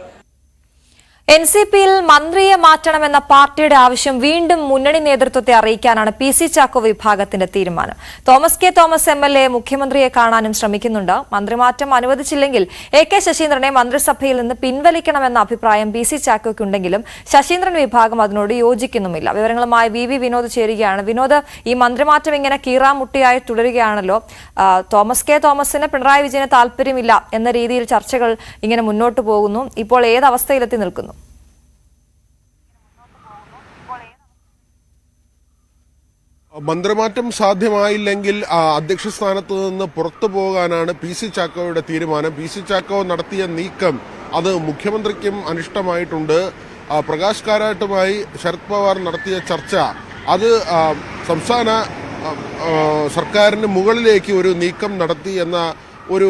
NCPയിൽ മന്ത്രിയെ മാറ്റണമെന്ന പാർട്ടിയുടെ ആവശ്യം വീണ്ടും മുന്നണി നേതൃത്വത്തെ അറിയിക്കാനാണ് PC ചാക്കോ വിഭാഗത്തിന്റെ തീരുമാനം. തോമസ് കെ തോമസ് MLA മുഖ്യമന്ത്രിയെ കാണാനും ശ്രമിക്കുന്നുണ്ട്. മന്ത്രിമാറ്റം അനുവദിച്ചില്ലെങ്കിൽ AK ശശീന്ദ്രനെ മന്ത്രിസഭയിൽ നിന്ന് പിൻവലിക്കണമെന്ന അഭിപ്രായം PC ചാക്കോയ്ക്കുണ്ടെങ്കിലും ശശീന്ദ്രൻ വിഭാഗം അതിനോട് യോജിക്കുന്നുമില്ല. വിവരങ്ങളുമായി VV വിനോദ് ചേരുകയാണ്. വിനോദ്, ഈ മന്ത്രിമാറ്റം ഇങ്ങനെ കീറാമുട്ടിയായി തുടരുകയാണല്ലോ. തോമസ് കെ തോമസിന് പിണറായി വിജയന് താല്പര്യമില്ല എന്ന രീതിയിൽ ചർച്ചകൾ ഇങ്ങനെ മുന്നോട്ട് പോകുന്നു. ഇപ്പോൾ ഏത് അവസ്ഥയിലെത്തി നിൽക്കുന്നു? മന്ത്രിമാറ്റം സാധ്യമായില്ലെങ്കിൽ അധ്യക്ഷ സ്ഥാനത്ത് നിന്ന് പുറത്തു പോകാനാണ് PC ചാക്കോയുടെ തീരുമാനം. PC ചാക്കോ നടത്തിയ നീക്കം അത് മുഖ്യമന്ത്രിക്കും അനിഷ്ടമായിട്ടുണ്ട്. പ്രകാശ് കാരാട്ടുമായി ശരത് പവാർ നടത്തിയ ചർച്ച അത് സംസ്ഥാന സർക്കാരിന് മുകളിലേക്ക് ഒരു നീക്കം നടത്തി എന്ന ഒരു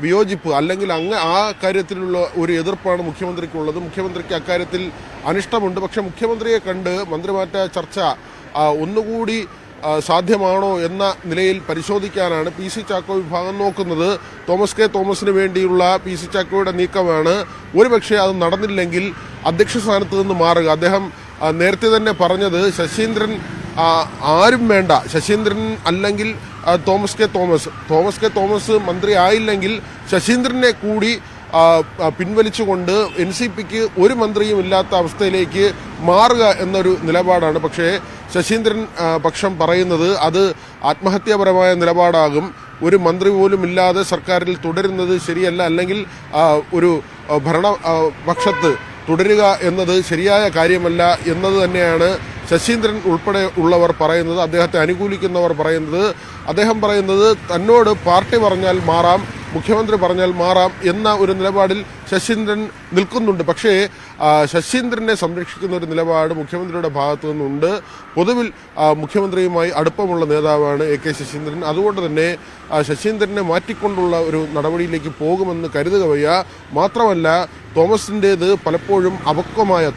വിയോജിപ്പ് അല്ലെങ്കിൽ ആ കാര്യത്തിലുള്ള ഒരു എതിർപ്പാണ് മുഖ്യമന്ത്രിക്കുള്ളത്. മുഖ്യമന്ത്രിക്ക് അക്കാര്യത്തിൽ അനിഷ്ടമുണ്ട്. പക്ഷെ മുഖ്യമന്ത്രിയെ കണ്ട് മന്ത്രിമാറ്റ ചർച്ച ഒന്നുകൂടി സാധ്യമാണോ എന്ന നിലയിൽ പരിശോധിക്കാനാണ് PC ചാക്കോ വിഭാഗം നോക്കുന്നത്. തോമസ് കെ തോമസിന് വേണ്ടിയുള്ള PC ചാക്കോയുടെ നീക്കമാണ്. ഒരുപക്ഷെ അത് നടന്നില്ലെങ്കിൽ അധ്യക്ഷ സ്ഥാനത്ത് നിന്ന് മാറുക. അദ്ദേഹം നേരത്തെ തന്നെ പറഞ്ഞത് ശശീന്ദ്രൻ ആരും വേണ്ട, ശശീന്ദ്രൻ അല്ലെങ്കിൽ തോമസ് കെ തോമസ് മന്ത്രി ആയില്ലെങ്കിൽ ശശീന്ദ്രനെ കൂടി പിൻവലിച്ചുകൊണ്ട് NCPക്ക് ഒരു മന്ത്രിയും ഇല്ലാത്ത അവസ്ഥയിലേക്ക് മാറുക എന്നൊരു നിലപാടാണ്. പക്ഷേ ശശീന്ദ്രൻ പക്ഷം പറയുന്നത് അത് ആത്മഹത്യാപരമായ നിലപാടാകും. ഒരു മന്ത്രി പോലും ഇല്ലാതെ സർക്കാരിൽ തുടരുന്നത് ശരിയല്ല, അല്ലെങ്കിൽ ഒരു ഭരണപക്ഷത്ത് തുടരുക എന്നത് ശരിയായ കാര്യമല്ല എന്നത് തന്നെയാണ് ശശീന്ദ്രൻ ഉൾപ്പെടെ ഉള്ളവർ പറയുന്നത്. അദ്ദേഹത്തെ അനുകൂലിക്കുന്നവർ പറയുന്നത്. അദ്ദേഹം പറയുന്നത് തന്നോട് പാർട്ടി പറഞ്ഞാൽ മാറാം, മുഖ്യമന്ത്രി പറഞ്ഞാൽ മാറാം എന്ന ഒരു നിലപാടിൽ ശശീന്ദ്രൻ നിൽക്കുന്നുണ്ട്. പക്ഷേ ശശീന്ദ്രനെ സംരക്ഷിക്കുന്ന ഒരു നിലപാട് മുഖ്യമന്ത്രിയുടെ ഭാഗത്തു നിന്നുണ്ട്. പൊതുവിൽ മുഖ്യമന്ത്രിയുമായി അടുപ്പമുള്ള നേതാവാണ് AK ശശീന്ദ്രൻ. അതുകൊണ്ട് തന്നെ ശശീന്ദ്രനെ മാറ്റിക്കൊണ്ടുള്ള ഒരു നടപടിയിലേക്ക് പോകുമെന്ന് കരുതുക വയ്യ. മാത്രമല്ല തോമസിൻ്റേത് പലപ്പോഴും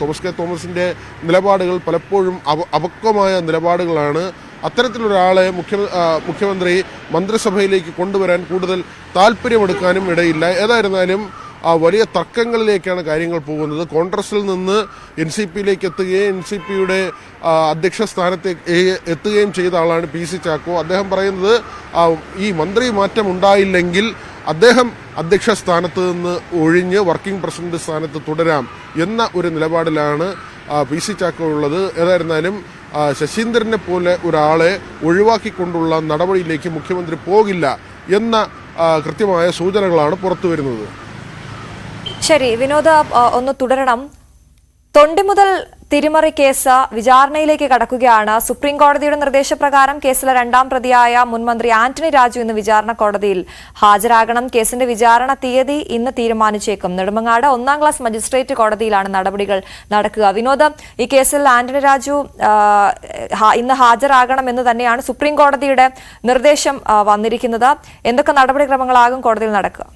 തോമസ് കെ തോമസിൻ്റെ നിലപാടുകൾ പലപ്പോഴും അപക്വമായ നിലപാടുകളാണ്. അത്തരത്തിലൊരാളെ മുഖ്യമന്ത്രി മന്ത്രിസഭയിലേക്ക് കൊണ്ടുവരാൻ കൂടുതൽ താല്പര്യമെടുക്കാനും ഇടയില്ല. ഏതായിരുന്നാലും വലിയ തർക്കങ്ങളിലേക്കാണ് കാര്യങ്ങൾ പോകുന്നത്. കോൺഗ്രസിൽ നിന്ന് NCPയിലേക്ക് എത്തുകയും NCPയുടെ അധ്യക്ഷ സ്ഥാനത്തേക്ക് എത്തുകയും ചെയ്ത ആളാണ് PC ചാക്കോ. അദ്ദേഹം പറയുന്നത് ഈ മന്ത്രി മാറ്റം ഉണ്ടായില്ലെങ്കിൽ അദ്ദേഹം അധ്യക്ഷ സ്ഥാനത്ത് നിന്ന് ഒഴിഞ്ഞ് വർക്കിംഗ് പ്രസിഡന്റ് സ്ഥാനത്ത് തുടരാം എന്ന ഒരു നിലപാടിലാണ് PC ചാക്കോ ഉള്ളത്. ഏതായിരുന്നാലും ശശീന്ദ്രനെ പോലെ ഒരാളെ ഒഴിവാക്കിക്കൊണ്ടുള്ള നടപടിയിലേക്ക് മുഖ്യമന്ത്രി പോകില്ല എന്ന കൃത്യമായ സൂചനകളാണ് പുറത്തു വരുന്നത്. ശരി വിനോദ, ഒന്ന് തുടരണം. തൊണ്ടി മുതൽ തിരിമറി കേസ് വിചാരണയിലേക്ക് കടക്കുകയാണ്. സുപ്രീം കോടതിയുടെ നിർദ്ദേശപ്രകാരം കേസിലെ രണ്ടാം പ്രതിയായ മുൻമന്ത്രി ആന്റണി രാജു ഇന്ന് വിചാരണ കോടതിയിൽ ഹാജരാകണം. കേസിന്റെ വിചാരണ തീയതി ഇന്ന് തീരുമാനിച്ചേക്കും. നെടുമങ്ങാട് 1ാം ക്ലാസ് മജിസ്ട്രേറ്റ് കോടതിയിലാണ് നടപടികൾ നടക്കുക. വിനോദ്, ഈ കേസിൽ ആന്റണി രാജു ഇന്ന് ഹാജരാകണം എന്ന് തന്നെയാണ് സുപ്രീം കോടതിയുടെ നിർദ്ദേശം വന്നിരിക്കുന്നത്. എന്തൊക്കെ നടപടിക്രമങ്ങളാകും കോടതിയിൽ നടക്കുക?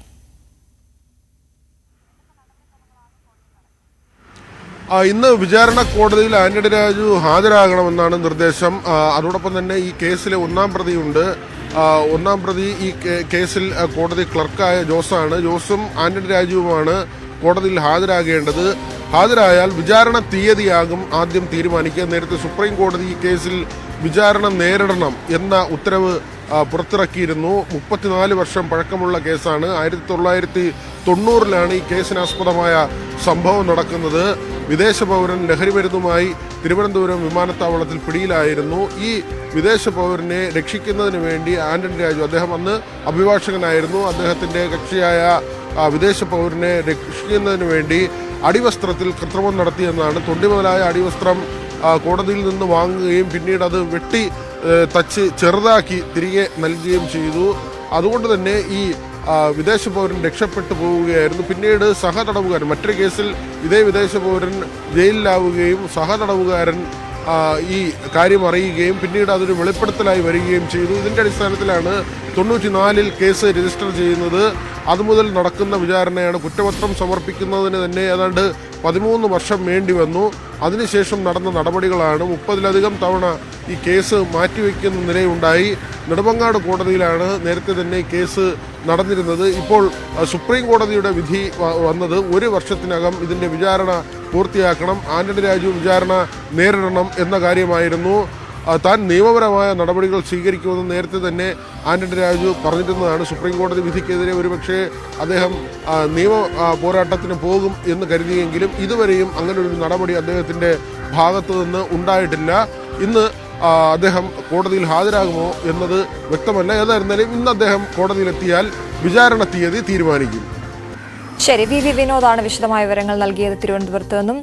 ഇന്ന് വിചാരണ കോടതിയിൽ ആന്റണി രാജു ഹാജരാകണമെന്നാണ് നിർദ്ദേശം. അതോടൊപ്പം തന്നെ ഈ കേസിലെ 1ാം പ്രതിയുണ്ട്. 1ാം പ്രതി ഈ കേസിൽ കോടതി ക്ലർക്കായ ജോസാണ്. ജോസും ആന്റണി രാജുവുമാണ് കോടതിയിൽ ഹാജരാകേണ്ടത്. ഹാജരായാൽ വിചാരണ തീയതിയാകും ആദ്യം തീരുമാനിക്കുക. നേരത്തെ സുപ്രീം കോടതി ഈ കേസിൽ വിചാരണ നേരിടണം എന്ന ഉത്തരവ് പുറത്തിറക്കിയിരുന്നു. 34 വർഷം പഴക്കമുള്ള കേസാണ്. 1990-ലാണ് ഈ കേസിനാസ്പദമായ സംഭവം നടക്കുന്നത്. വിദേശ പൗരൻ ലഹരി മരുന്നുമായി തിരുവനന്തപുരം വിമാനത്താവളത്തിൽ പിടിയിലായിരുന്നു. ഈ വിദേശ പൗരനെ രക്ഷിക്കുന്നതിന് വേണ്ടി ആന്റണി രാജു, അദ്ദേഹം അന്ന് അഭിഭാഷകനായിരുന്നു, അദ്ദേഹത്തിന്റെ കക്ഷിയായ വിദേശ പൗരനെ രക്ഷിക്കുന്നതിന് വേണ്ടി അടിവസ്ത്രത്തിൽ കൃത്രിമം നടത്തിയെന്നാണ്. തൊണ്ടി മുതലായ അടിവസ്ത്രം കോടതിയിൽ നിന്ന് വാങ്ങുകയും പിന്നീട് അത് വെട്ടി തച്ച് ചെറുതാക്കി തിരികെ നൽകുകയും ചെയ്തു. അതുകൊണ്ട് തന്നെ ഈ വിദേശ പൗരൻ രക്ഷപ്പെട്ടു പോവുകയായിരുന്നു. പിന്നീട് സഹതടവുകാരൻ, മറ്റൊരു കേസിൽ ഇതേ വിദേശ പൗരൻ ജയിലിലാവുകയും സഹതടവുകാരൻ ഈ കാര്യം അറിയുകയും പിന്നീട് അതൊരു വെളിപ്പെടുത്തലായി വരികയും ചെയ്തു. ഇതിൻ്റെ അടിസ്ഥാനത്തിലാണ് 94-ൽ കേസ് രജിസ്റ്റർ ചെയ്യുന്നത്. അതുമുതൽ നടക്കുന്ന വിചാരണയാണ്. കുറ്റപത്രം സമർപ്പിക്കുന്നതിന് തന്നെ ഏതാണ്ട് 13 വർഷം വേണ്ടി വന്നു. അതിനുശേഷം നടന്ന നടപടികളാണ്. 30-ലധികം തവണ ഈ കേസ് മാറ്റിവെക്കുന്ന നിലയുണ്ടായി. നെടുമങ്ങാട് കോടതിയിലാണ് നേരത്തെ തന്നെ കേസ് നടന്നിരുന്നത്. ഇപ്പോൾ സുപ്രീം കോടതിയുടെ വിധി വന്നത് 1 വർഷത്തിനകം ഇതിൻ്റെ വിചാരണ പൂർത്തിയാക്കണം, ആന്റണി രാജു വിചാരണ നേരിടണം എന്ന കാര്യമായിരുന്നു. താൻ നിയമപരമായ നടപടികൾ സ്വീകരിക്കുമെന്ന് നേരത്തെ തന്നെ ആന്റണി രാജു പറഞ്ഞിരുന്നതാണ്. സുപ്രീം കോടതി വിധിക്കെതിരെ ഒരുപക്ഷെ അദ്ദേഹം നിയമ പോരാട്ടത്തിന് പോകും എന്ന് കരുതിയെങ്കിലും ഇതുവരെയും അങ്ങനെ ഒരു നടപടി അദ്ദേഹത്തിൻ്റെ ഭാഗത്തു നിന്ന് ഉണ്ടായിട്ടില്ല. ഇന്ന് അദ്ദേഹം കോടതിയിൽ ഹാജരാകുമോ എന്നത് വ്യക്തമല്ല. ഏതായിരുന്നാലും ഇന്ന് അദ്ദേഹം കോടതിയിലെത്തിയാൽ വിചാരണ തീയതി തീരുമാനിക്കും. ശരി, വി വിനോദാണ് വിശദമായ വിവരങ്ങൾ നൽകിയത് തിരുവനന്തപുരത്ത് നിന്നും.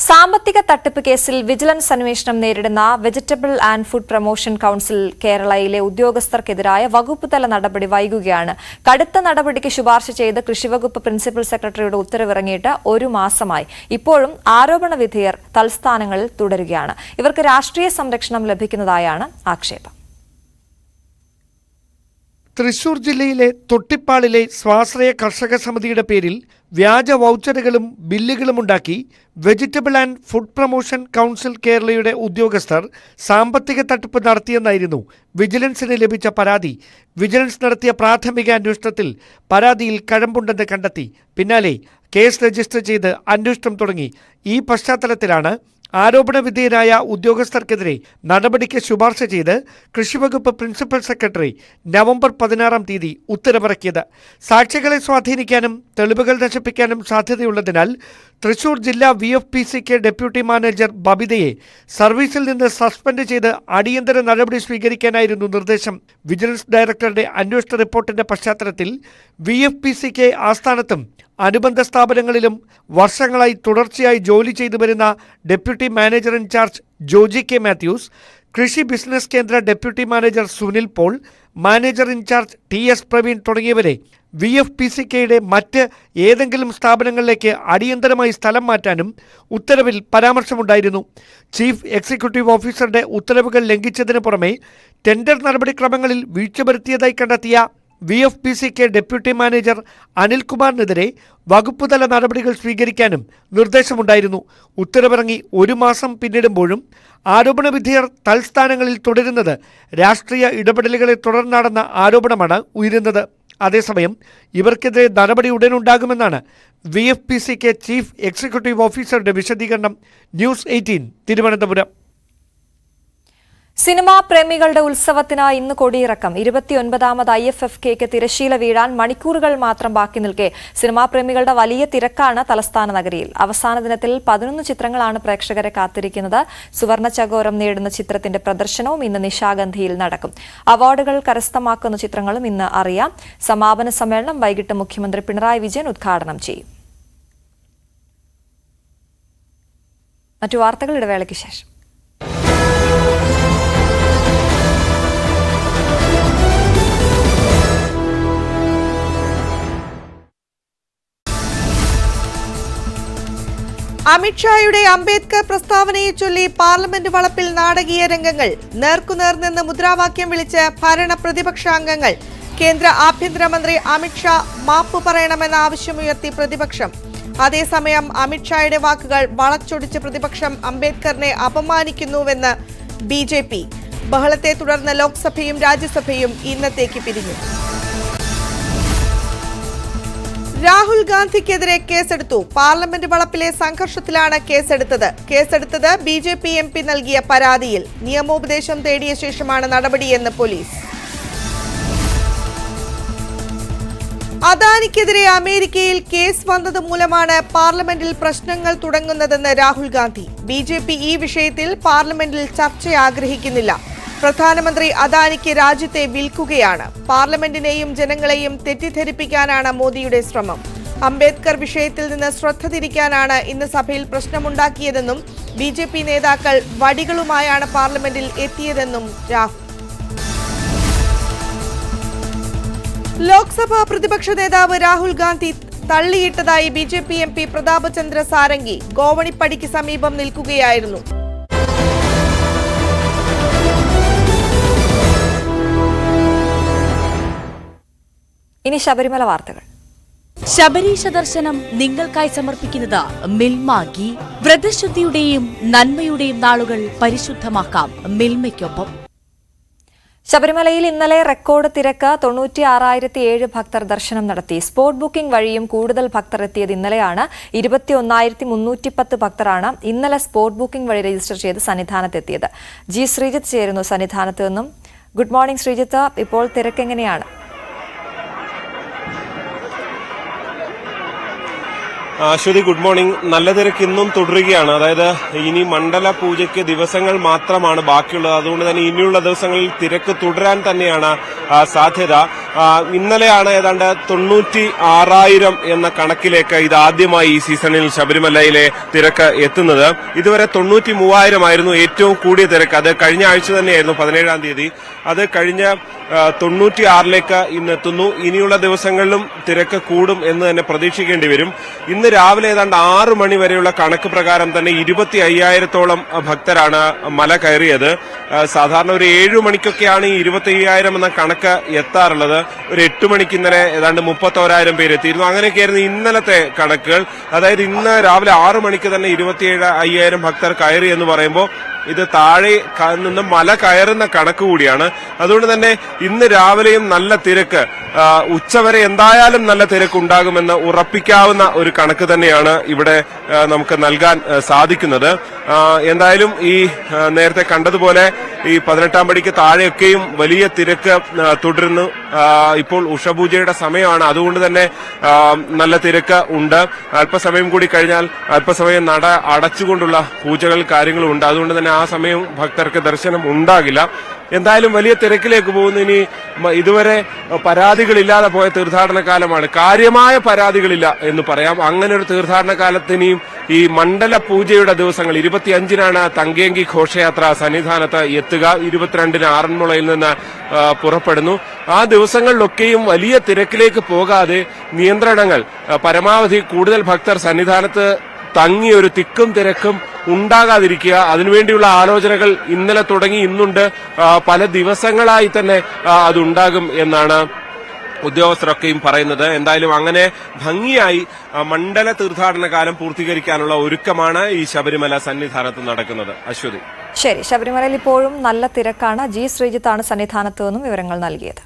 സാമ്പത്തിക തട്ടിപ്പ് കേസിൽ വിജിലൻസ് അന്വേഷണം നേരിടുന്ന vegetable and food promotion council കേരളയിലെ ഉദ്യോഗസ്ഥർക്കെതിരായ വകുപ്പ് തല നടപടി വൈകുകയാണ്. കടുത്ത നടപടിക്ക് ശുപാർശ ചെയ്ത് കൃഷിവകുപ്പ് പ്രിൻസിപ്പൽ സെക്രട്ടറിയുടെ ഉത്തരവിറങ്ങിയിട്ട് 1 മാസമായി. ഇപ്പോഴും ആരോപണ വിധേയർ തൽസ്ഥാനങ്ങളിൽ തുടരുകയാണ്. ഇവർക്ക് രാഷ്ട്രീയ സംരക്ഷണം ലഭിക്കുന്നതായാണ് ആക്ഷേപം. തൃശൂർ ജില്ലയിലെ തൊട്ടിപ്പാളിലെ സ്വാശ്രയ കർഷക സമിതിയുടെ പേരിൽ വ്യാജ വൗച്ചറുകളും ബില്ലുകളുമുണ്ടാക്കി vegetable and food promotion council കേരളയുടെ ഉദ്യോഗസ്ഥർ സാമ്പത്തിക തട്ടിപ്പ് നടത്തിയെന്നായിരുന്നു വിജിലൻസിന് ലഭിച്ച പരാതി. വിജിലൻസ് നടത്തിയ പ്രാഥമിക അന്വേഷണത്തിൽ പരാതിയിൽ കഴമ്പുണ്ടെന്ന് കണ്ടെത്തി. പിന്നാലെ കേസ് രജിസ്റ്റർ ചെയ്ത് അന്വേഷണം തുടങ്ങി. ഈ പശ്ചാത്തലത്തിലാണ് ആരോപണ വിധേയരായ ഉദ്യോഗസ്ഥർക്കെതിരെ നടപടിക്ക് ശുപാർശ ചെയ്ത് കൃഷിവകുപ്പ് പ്രിൻസിപ്പൽ സെക്രട്ടറി നവംബർ 16-ാം തീയതി ഉത്തരവിറക്കിയത്. സാക്ഷികളെ സ്വാധീനിക്കാനും തെളിവുകൾ നശിപ്പിക്കാനും സാധ്യതയുള്ളതിനാൽ തൃശൂർ ജില്ലാ VFPCK ഡെപ്യൂട്ടി മാനേജർ ബബിതയെ സർവീസിൽ നിന്ന് സസ്പെൻഡ് ചെയ്ത് അടിയന്തര നടപടി സ്വീകരിക്കാനായിരുന്നു നിർദ്ദേശം. വിജിലൻസ് ഡയറക്ടറുടെ അന്വേഷണ റിപ്പോർട്ടിന്റെ പശ്ചാത്തലത്തിൽ VFPCK ആസ്ഥാനത്തും അനുബന്ധ സ്ഥാപനങ്ങളിലും വർഷങ്ങളായി തുടർച്ചയായി ജോലി ചെയ്തു വരുന്ന deputy manager in charge Joji K Mathews, കൃഷി ബിസിനസ് കേന്ദ്ര deputy manager Sunil Paul, manager in charge TS Praveen തുടങ്ങിയവരെ VFPCKയുടെ മറ്റ് ഏതെങ്കിലും സ്ഥാപനങ്ങളിലേക്ക് അടിയന്തരമായി സ്ഥലം മാറ്റാനും ഉത്തരവിൽ പരാമർശമുണ്ടായിരുന്നു. ചീഫ് എക്സിക്യൂട്ടീവ് ഓഫീസറുടെ ഉത്തരവുകൾ ലംഘിച്ചതിന് പുറമെ ടെൻഡർ നടപടിക്രമങ്ങളിൽ വീഴ്ച വരുത്തിയതായി കണ്ടെത്തിയ VFPCK ഡെപ്യൂട്ടി മാനേജർ അനിൽകുമാറിനെതിരെ വകുപ്പുതല നടപടികൾ സ്വീകരിക്കാനും നിർദ്ദേശമുണ്ടായിരുന്നു. ഉത്തരവിറങ്ങി 1 മാസം പിന്നിടുമ്പോഴും ആരോപണ വിധേയർ തൽസ്ഥാനങ്ങളിൽ തുടരുന്നത് രാഷ്ട്രീയ ഇടപെടലുകളെ തുടർന്നാണെന്ന ആരോപണമാണ് ഉയരുന്നത്. അതേസമയം ഇവർക്കെതിരെ നടപടി ഉടനുണ്ടാകുമെന്നാണ് VFPCK ചീഫ് എക്സിക്യൂട്ടീവ് ഓഫീസറുടെ വിശദീകരണം. ന്യൂസ് 18 തിരുവനന്തപുരം. സിനിമാ പ്രേമികളുടെ ഉത്സവത്തിന് ഇന്ന് കൊടിയിറക്കം. 29ാമത് IFFKക്ക് തിരശ്ശീല വീഴാൻ മണിക്കൂറുകൾ മാത്രം ബാക്കി നിൽക്കെ സിനിമാ പ്രേമികളുടെ വലിയ തിരക്കാണ് തലസ്ഥാന നഗരിയിൽ. അവസാന ദിനത്തിൽ 11 ചിത്രങ്ങളാണ് പ്രേക്ഷകരെ കാത്തിരിക്കുന്നത്. സുവർണ ചകോരം നേടുന്ന ചിത്രത്തിന്റെ പ്രദർശനവും ഇന്ന് നിശാഗന്ധിയിൽ നടക്കും. അവാർഡുകൾ കരസ്ഥമാക്കുന്ന ചിത്രങ്ങളും ഇന്ന് അറിയാം. സമാപന സമ്മേളനം വൈകിട്ട് മുഖ്യമന്ത്രി പിണറായി വിജയൻ ഉദ്ഘാടനം ചെയ്യും. മറ്റു വാർത്തകൾ ഇടവേളയ്ക്ക് ശേഷം. അമിത്ഷായുടെ അംബേദ്കർ പ്രസ്താവനയെ ചൊല്ലി പാർലമെന്റ് വളപ്പിൽ നാടകീയ രംഗങ്ങൾ. നേർക്കുനേർ നിന്ന് മുദ്രാവാക്യം വിളിച്ച് ഭരണ പ്രതിപക്ഷാംഗങ്ങൾ. കേന്ദ്ര ആഭ്യന്തരമന്ത്രി അമിത്ഷാ മാപ്പ് പറയണമെന്ന ആവശ്യമുയർത്തി പ്രതിപക്ഷം. അതേസമയം അമിത്ഷായുടെ വാക്കുകൾ വളച്ചൊടിച്ച് പ്രതിപക്ഷം അംബേദ്കറിനെ അപമാനിക്കുന്നുവെന്ന് BJP. ബഹളത്തെ തുടർന്ന് ലോക്സഭയും രാജ്യസഭയും ഇന്നത്തേക്ക് പിരിഞ്ഞു. രാഹുൽ ഗാന്ധിക്കെതിരെ കേസെടുത്തു. പാർലമെന്റ് വളപ്പിലെ സംഘർഷത്തിലാണ് കേസെടുത്തത് BJP MP നൽകിയ പരാതിയിൽ. നിയമോപദേശം തേടിയ ശേഷമാണ് നടപടിയെന്ന് പോലീസ്. അദാനിക്കെതിരെ അമേരിക്കയിൽ കേസ് വന്നത് മൂലമാണ് പാർലമെന്റിൽ പ്രശ്നങ്ങൾ തുടങ്ങുന്നതെന്ന് രാഹുൽ ഗാന്ധി. BJP ഈ വിഷയത്തിൽ പാർലമെന്റിൽ ചർച്ച ആഗ്രഹിക്കുന്നില്ല. പ്രധാനമന്ത്രി അദാനിക്ക് രാജ്യത്തെ വിൽക്കുകയാണ്. പാർലമെന്റിനെയും ജനങ്ങളെയും തെറ്റിദ്ധരിപ്പിക്കാനാണ് മോദിയുടെ ശ്രമം. അംബേദ്കർ വിഷയത്തിൽ നിന്ന് ശ്രദ്ധ തിരിക്കാനാണ് ഇന്ന് സഭയിൽ പ്രശ്നമുണ്ടാക്കിയതെന്നും BJP നേതാക്കൾ വടികളുമായാണ് പാർലമെന്റിൽ എത്തിയതെന്നും രാഹുൽ. ലോക്സഭാ പ്രതിപക്ഷ നേതാവ് രാഹുൽ ഗാന്ധി തള്ളിയിട്ടതായി BJP MP പ്രതാപചന്ദ്ര സാരംഗി ഗോവണിപ്പടിക്ക് സമീപം നിൽക്കുകയായിരുന്നു. ഇനി ശബരിമല വാർത്തകൾ. ശബരീശ ദർശനം നിങ്ങൾക്കായി സമർപ്പിക്കുന്നത് മിൽമ ഗീ. വ്രതശുദ്ധിയുടെയും നന്മയുടെയും നാളുകൾ പരിശുദ്ധമാക്കാം മിൽമയ്ക്കൊപ്പം. ശബരിമലയിൽ ഇന്നലെ റെക്കോർഡ് തിരക്ക്. 96,007 ഭക്തർ ദർശനം നടത്തി. സ്പോട്ട് ബുക്കിംഗ് വഴിയും കൂടുതൽ ഭക്തർ എത്തിയത് ഇന്നലെയാണ്. 21,310 ഭക്തരാണ് ഇന്നലെ സ്പോട്ട് ബുക്കിംഗ് വഴി രജിസ്റ്റർ ചെയ്ത് സന്നിധാനത്തെത്തിയത്. ജി ശ്രീജിത്ത് ചേരുന്നു സന്നിധാനത്ത് നിന്നും. ഗുഡ് മോർണിംഗ് ശ്രീജിത്ത്, ഇപ്പോൾ തിരക്ക് എങ്ങനെയാണ്? Aswathy, good morning. നല്ല തിരക്ക് ഇന്നും തുടരുകയാണ്. അതായത് ഇനി മണ്ഡല പൂജയ്ക്ക് ദിവസങ്ങൾ മാത്രമാണ് ബാക്കിയുള്ളത്. അതുകൊണ്ട് തന്നെ ഇനിയുള്ള ദിവസങ്ങളിൽ തിരക്ക് തുടരാൻ തന്നെയാണ് സാധ്യത. ഇന്നലെയാണ് ഏതാണ്ട് 96,000 എന്ന കണക്കിലേക്ക് ഇതാദ്യമായി ഈ സീസണിൽ ശബരിമലയിലെ തിരക്ക് എത്തുന്നത്. ഇതുവരെ 93,000 ആയിരുന്നു ഏറ്റവും കൂടിയ തിരക്ക്. അത് കഴിഞ്ഞ ആഴ്ച തന്നെയായിരുന്നു 17-ാം തീയതി. അത് കഴിഞ്ഞ 96,000ലേക്ക് ഇന്ന് എത്തുന്നു. ഇനിയുള്ള ദിവസങ്ങളിലും തിരക്ക് കൂടും എന്ന് തന്നെ പ്രതീക്ഷിക്കേണ്ടി വരും. ഇന്ന് രാവിലെ ഏതാണ്ട് 6 മണി വരെയുള്ള കണക്ക് പ്രകാരം തന്നെ 25,000-ഓളം ഭക്തരാണ് മല കയറിയത്. സാധാരണ ഒരു 7 മണിക്കൊക്കെയാണ് ഈ 25,000 എന്ന കണക്ക് എത്താറുള്ളത്. ഒരു 8 മണിക്ക് ഇന്നലെ ഏതാണ്ട് 31,000 പേര് എത്തിയിരുന്നു. അങ്ങനെയൊക്കെയായിരുന്നു ഇന്നലത്തെ കണക്കുകൾ. അതായത് ഇന്ന് രാവിലെ 6 മണിക്ക് തന്നെ 27,000 ഭക്തർ കയറി എന്ന് പറയുമ്പോൾ ഇത് താഴെ നിന്ന് മല കയറുന്ന കണക്ക് കൂടിയാണ്. അതുകൊണ്ട് തന്നെ ഇന്ന് രാവിലെയും നല്ല തിരക്ക്, ഉച്ചവരെ എന്തായാലും നല്ല തിരക്ക് ഉണ്ടാകുമെന്ന് ഉറപ്പിക്കാവുന്ന ഒരു കണക്ക് തന്നെയാണ് ഇവിടെ നമുക്ക് നൽകാൻ സാധിക്കുന്നത്. എന്തായാലും ഈ നേരത്തെ കണ്ടതുപോലെ ഈ 18-ാം പടിക്ക് താഴെയൊക്കെയും വലിയ തിരക്ക് തുടരുന്നു. ഇപ്പോൾ ഉഷപൂജയുടെ സമയമാണ്. അതുകൊണ്ട് തന്നെ നല്ല തിരക്ക് ഉണ്ട്. അല്പസമയം കൂടി കഴിഞ്ഞാൽ അല്പസമയം നട അടച്ചുകൊണ്ടുള്ള പൂജകൾ കാര്യങ്ങളും ഉണ്ട്. അതുകൊണ്ട് തന്നെ ആ സമയം ഭക്തർക്ക് ദർശനം ഉണ്ടാകില്ല. എന്തായാലും വലിയ തിരക്കിലേക്ക് പോകുന്നു. ഇനി ഇതുവരെ പരാതികളില്ലാതെ പോയ തീർത്ഥാടന കാലമാണ്. കാര്യമായ പരാതികളില്ല എന്ന് പറയാം. അങ്ങനെ ഒരു തീർത്ഥാടന കാലത്തിനെയും ഈ മണ്ഡല പൂജയുടെ ദിവസങ്ങൾ 25-നാണ് തങ്കേങ്കി ഘോഷയാത്ര സന്നിധാനത്ത് എത്തുക. 22-ന് ആറന്മുളയിൽ നിന്ന് പുറപ്പെടുന്നു. ആ ദിവസങ്ങളിലൊക്കെയും വലിയ തിരക്കിലേക്ക് പോകാതെ നിയന്ത്രണങ്ങൾ പരമാവധി കൂടുതൽ ഭക്തർ സന്നിധാനത്ത് തങ്ങി ഒരു തിക്കും തിരക്കും ഉണ്ടാകാതിരിക്കുക, അതിനുവേണ്ടിയുള്ള ആലോചനകൾ ഇന്നലെ തുടങ്ങി ഇന്നുണ്ട്. പല ദിവസങ്ങളായി തന്നെ അതുണ്ടാകും എന്നാണ് ഉദ്യോഗസ്ഥരൊക്കെയും പറയുന്നത്. എന്തായാലും അങ്ങനെ ഭംഗിയായി മണ്ഡല തീർത്ഥാടന കാലം പൂർത്തീകരിക്കാനുള്ള ഒരുക്കമാണ് ഈ ശബരിമല സന്നിധാനത്ത് നടക്കുന്നത്. അശ്വതി, ശരി. ശബരിമലയിൽ ഇപ്പോഴും നല്ല തിരക്കാണ്. ജി ശ്രീജിത്താണ് സന്നിധാനത്ത് നിന്നും വിവരങ്ങൾ നൽകിയത്.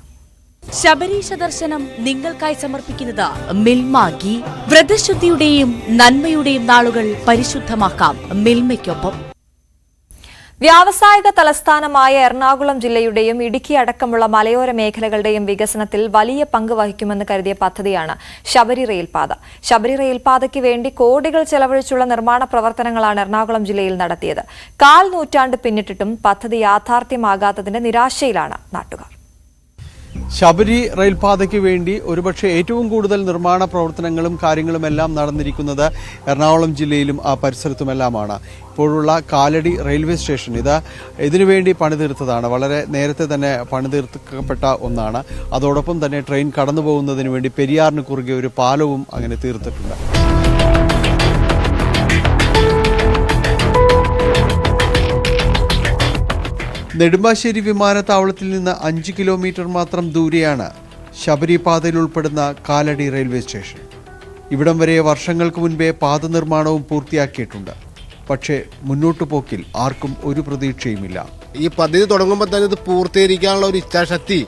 ശബരീശ ദർശനം നിങ്ങൾക്കായി സമർപ്പിക്കുന്നത് മിൽമ ഗീ. വ്രതശുദ്ധിയുടെയും നന്മയുടെയും നാളുകൾ പരിശുദ്ധമാക്കാം മിൽമയ്ക്കൊപ്പം. വ്യാവസായിക തലസ്ഥാനമായ എറണാകുളം ജില്ലയുടെയും ഇടുക്കി അടക്കമുള്ള മലയോര മേഖലകളുടെയും വികസനത്തിൽ വലിയ പങ്ക് വഹിക്കുമെന്ന് കരുതിയ പദ്ധതിയാണ് ശബരി റെയിൽപാത. ശബരി റെയിൽപാതയ്ക്ക് വേണ്ടി കോടികൾ ചെലവഴിച്ചുള്ള നിർമ്മാണ പ്രവർത്തനങ്ങളാണ് എറണാകുളം ജില്ലയിൽ നടത്തിയത്. 1/4 നൂറ്റാണ്ട് പിന്നിട്ടിട്ടും പദ്ധതി യാഥാർത്ഥ്യമാകാത്തതിന്റെ നിരാശയിലാണ് നാട്ടുകാർ. ശബരി റെയിൽപാതയ്ക്ക് വേണ്ടി ഒരുപക്ഷെ ഏറ്റവും കൂടുതൽ നിർമ്മാണ പ്രവർത്തനങ്ങളും കാര്യങ്ങളുമെല്ലാം നടന്നിരിക്കുന്നത് എറണാകുളം ജില്ലയിലും ആ പരിസരത്തുമെല്ലാമാണ്. ഇപ്പോഴുള്ള കാലടി റെയിൽവേ സ്റ്റേഷൻ ഇതിനുവേണ്ടി പണിതീർത്തതാണ്. വളരെ നേരത്തെ തന്നെ പണിതീർക്കപ്പെട്ട ഒന്നാണ്. അതോടൊപ്പം തന്നെ ട്രെയിൻ കടന്നു പോകുന്നതിന് വേണ്ടി പെരിയാറിന് കുറുകെ ഒരു പാലവും അങ്ങനെ തീർത്തിട്ടുണ്ട്. നെടുമ്പാശ്ശേരി വിമാനത്താവളത്തിൽ നിന്ന് 5 കിലോമീറ്റർ മാത്രം ദൂരെയാണ് ശബരി പാതയിൽ ഉൾപ്പെടുന്ന കാലടി റെയിൽവേ സ്റ്റേഷൻ. ഇവിടം വരെ വർഷങ്ങൾക്ക് മുൻപേ പാത നിർമ്മാണവും പൂർത്തിയാക്കിയിട്ടുണ്ട്. പക്ഷേ മുന്നോട്ടു പോക്കിൽ ആർക്കും ഒരു പ്രതീക്ഷയുമില്ല. ഈ പദ്ധതി തുടങ്ങുമ്പോൾ തന്നെ ഇത് പൂർത്തീകരിക്കാനുള്ള ഒരു ഇച്ഛാശക്തി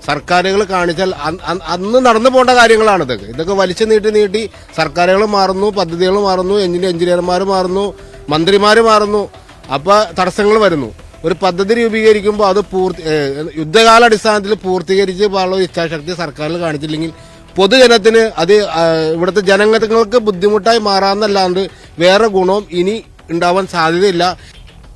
സർക്കാരുകൾ കാണിച്ചാൽ അന്ന് നടന്നു പോകേണ്ട കാര്യങ്ങളാണ്. ഇതൊക്കെ വലിച്ചു നീട്ടി സർക്കാരുകൾ മാറുന്നു, പദ്ധതികൾ മാറുന്നു, എഞ്ചിനീയർമാർ മാറുന്നു, മന്ത്രിമാർ മാറുന്നു, അപ്പോൾ തടസ്സങ്ങൾ വരുന്നു. ഒരു പദ്ധതി രൂപീകരിക്കുമ്പോൾ അത് യുദ്ധകാലാടിസ്ഥാനത്തിൽ പൂർത്തീകരിച്ച് പോകാനുള്ള ഇച്ഛാശക്തി സർക്കാരിൽ കാണിച്ചില്ലെങ്കിൽ പൊതുജനത്തിന് അത് ഇവിടുത്തെ ജനങ്ങൾക്ക് ബുദ്ധിമുട്ടായി മാറാമെന്നല്ലാണ്ട് വേറെ ഗുണവും ഇനി ഉണ്ടാവാൻ സാധ്യതയില്ല.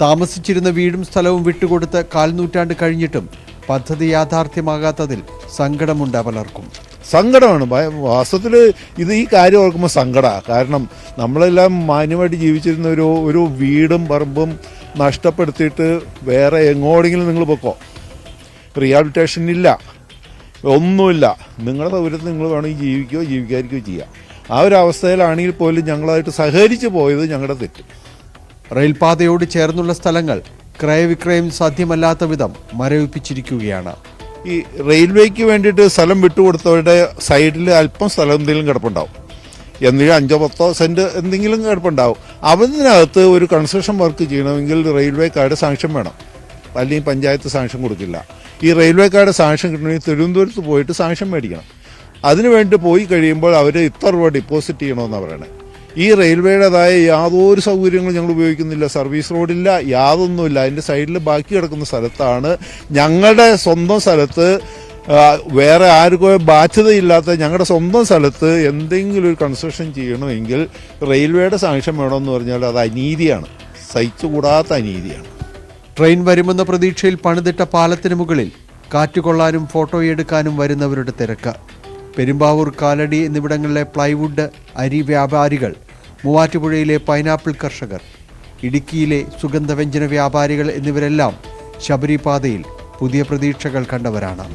താമസിച്ചിരുന്ന വീടും സ്ഥലവും വിട്ടുകൊടുത്ത് 1/4 നൂറ്റാണ്ട് കഴിഞ്ഞിട്ടും പദ്ധതി യാഥാർത്ഥ്യമാകാത്തതിൽ സങ്കടമുണ്ട് പലർക്കും. സങ്കടമാണ് വാസ്തവത്തിൽ. ഈ കാര്യം ഓർക്കുമ്പോൾ സങ്കടമാണ്. കാരണം നമ്മളെല്ലാം മാന്യമായിട്ട് ജീവിച്ചിരുന്ന ഒരു വീടും പറമ്പും നഷ്ടപ്പെടുത്തിയിട്ട് വേറെ എങ്ങോടെങ്കിലും നിങ്ങൾ പൊക്കോ, റിഹാബിലിറ്റേഷൻ ഇല്ല, ഒന്നുമില്ല. നിങ്ങളുടെ സൗകര്യത്തിൽ നിങ്ങൾ വേണമെങ്കിൽ ജീവിക്കാതിരിക്കുകയോ ചെയ്യാം. ആ ഒരു അവസ്ഥയിലാണെങ്കിൽ പോലും ഞങ്ങളായിട്ട് സഹകരിച്ച് പോയത് ഞങ്ങളുടെ തെറ്റ്. റെയിൽപാതയോട് ചേർന്നുള്ള സ്ഥലങ്ങൾ ക്രയവിക്രയം സാധ്യമല്ലാത്ത വിധം മരവിപ്പിച്ചിരിക്കുകയാണ്. ഈ റെയിൽവേക്ക് വേണ്ടിയിട്ട് സ്ഥലം വിട്ടുകൊടുത്തവരുടെ സൈഡിൽ അല്പം സ്ഥലം എന്തെങ്കിലും കിടപ്പുണ്ടാവും, എന്തെങ്കിലും 5-10 സെന്റ് എന്തെങ്കിലും കിടപ്പുണ്ടാവും. അതിനകത്ത് ഒരു കൺസ്ട്രക്ഷൻ വർക്ക് ചെയ്യണമെങ്കിൽ റെയിൽവേക്കാരുടെ സാങ്ഷൻ വേണം, അല്ലെങ്കിൽ പഞ്ചായത്ത് സാങ്ഷൻ കൊടുക്കില്ല. ഈ റെയിൽവേക്കാരുടെ സാങ്ഷൻ കിട്ടണമെങ്കിൽ തിരുവനന്തപുരത്ത് പോയിട്ട് സാങ്ഷൻ മേടിക്കണം. അതിനുവേണ്ടി പോയി കഴിയുമ്പോൾ അവർ ഇത്ര രൂപ ഡിപ്പോസിറ്റ് ചെയ്യണമെന്നാണ് പറയണത്. ഈ റെയിൽവേയുടേതായ യാതൊരു സൗകര്യങ്ങളും ഞങ്ങൾ ഉപയോഗിക്കുന്നില്ല. സർവീസ് റോഡില്ല, യാതൊന്നുമില്ല. അതിൻ്റെ സൈഡിൽ ബാക്കി കിടക്കുന്ന സ്ഥലത്താണ്. ഞങ്ങളുടെ സ്വന്തം സ്ഥലത്ത് വേറെ ആർക്കും ബാധ്യതയില്ലാത്ത ഞങ്ങളുടെ സ്വന്തം സ്ഥലത്ത് എന്തെങ്കിലും ഒരു കൺസ്ട്രക്ഷൻ ചെയ്യണമെങ്കിൽ റെയിൽവേയുടെ സാങ്ഷൻ വേണമെന്ന് പറഞ്ഞാൽ അത് അനീതിയാണ്, സഹിച്ചുകൂടാത്ത അനീതിയാണ്. ട്രെയിൻ വരുമെന്ന പ്രതീക്ഷയിൽ പണിതിട്ട പാലത്തിന് മുകളിൽ കാറ്റുകൊള്ളാനും ഫോട്ടോയെടുക്കാനും വരുന്നവരുടെ തിരക്ക്. പെരുമ്പാവൂർ, കാലടി എന്നിവിടങ്ങളിലെ പ്ലൈവുഡ്, അരി വ്യാപാരികൾ, മൂവാറ്റുപുഴയിലെ പൈനാപ്പിൾ കർഷകർ, ഇടുക്കിയിലെ സുഗന്ധവ്യഞ്ജന വ്യാപാരികൾ എന്നിവരെല്ലാം ശബരിപാതയിൽ പുതിയ പ്രതീക്ഷകൾ കണ്ടവരാണ്.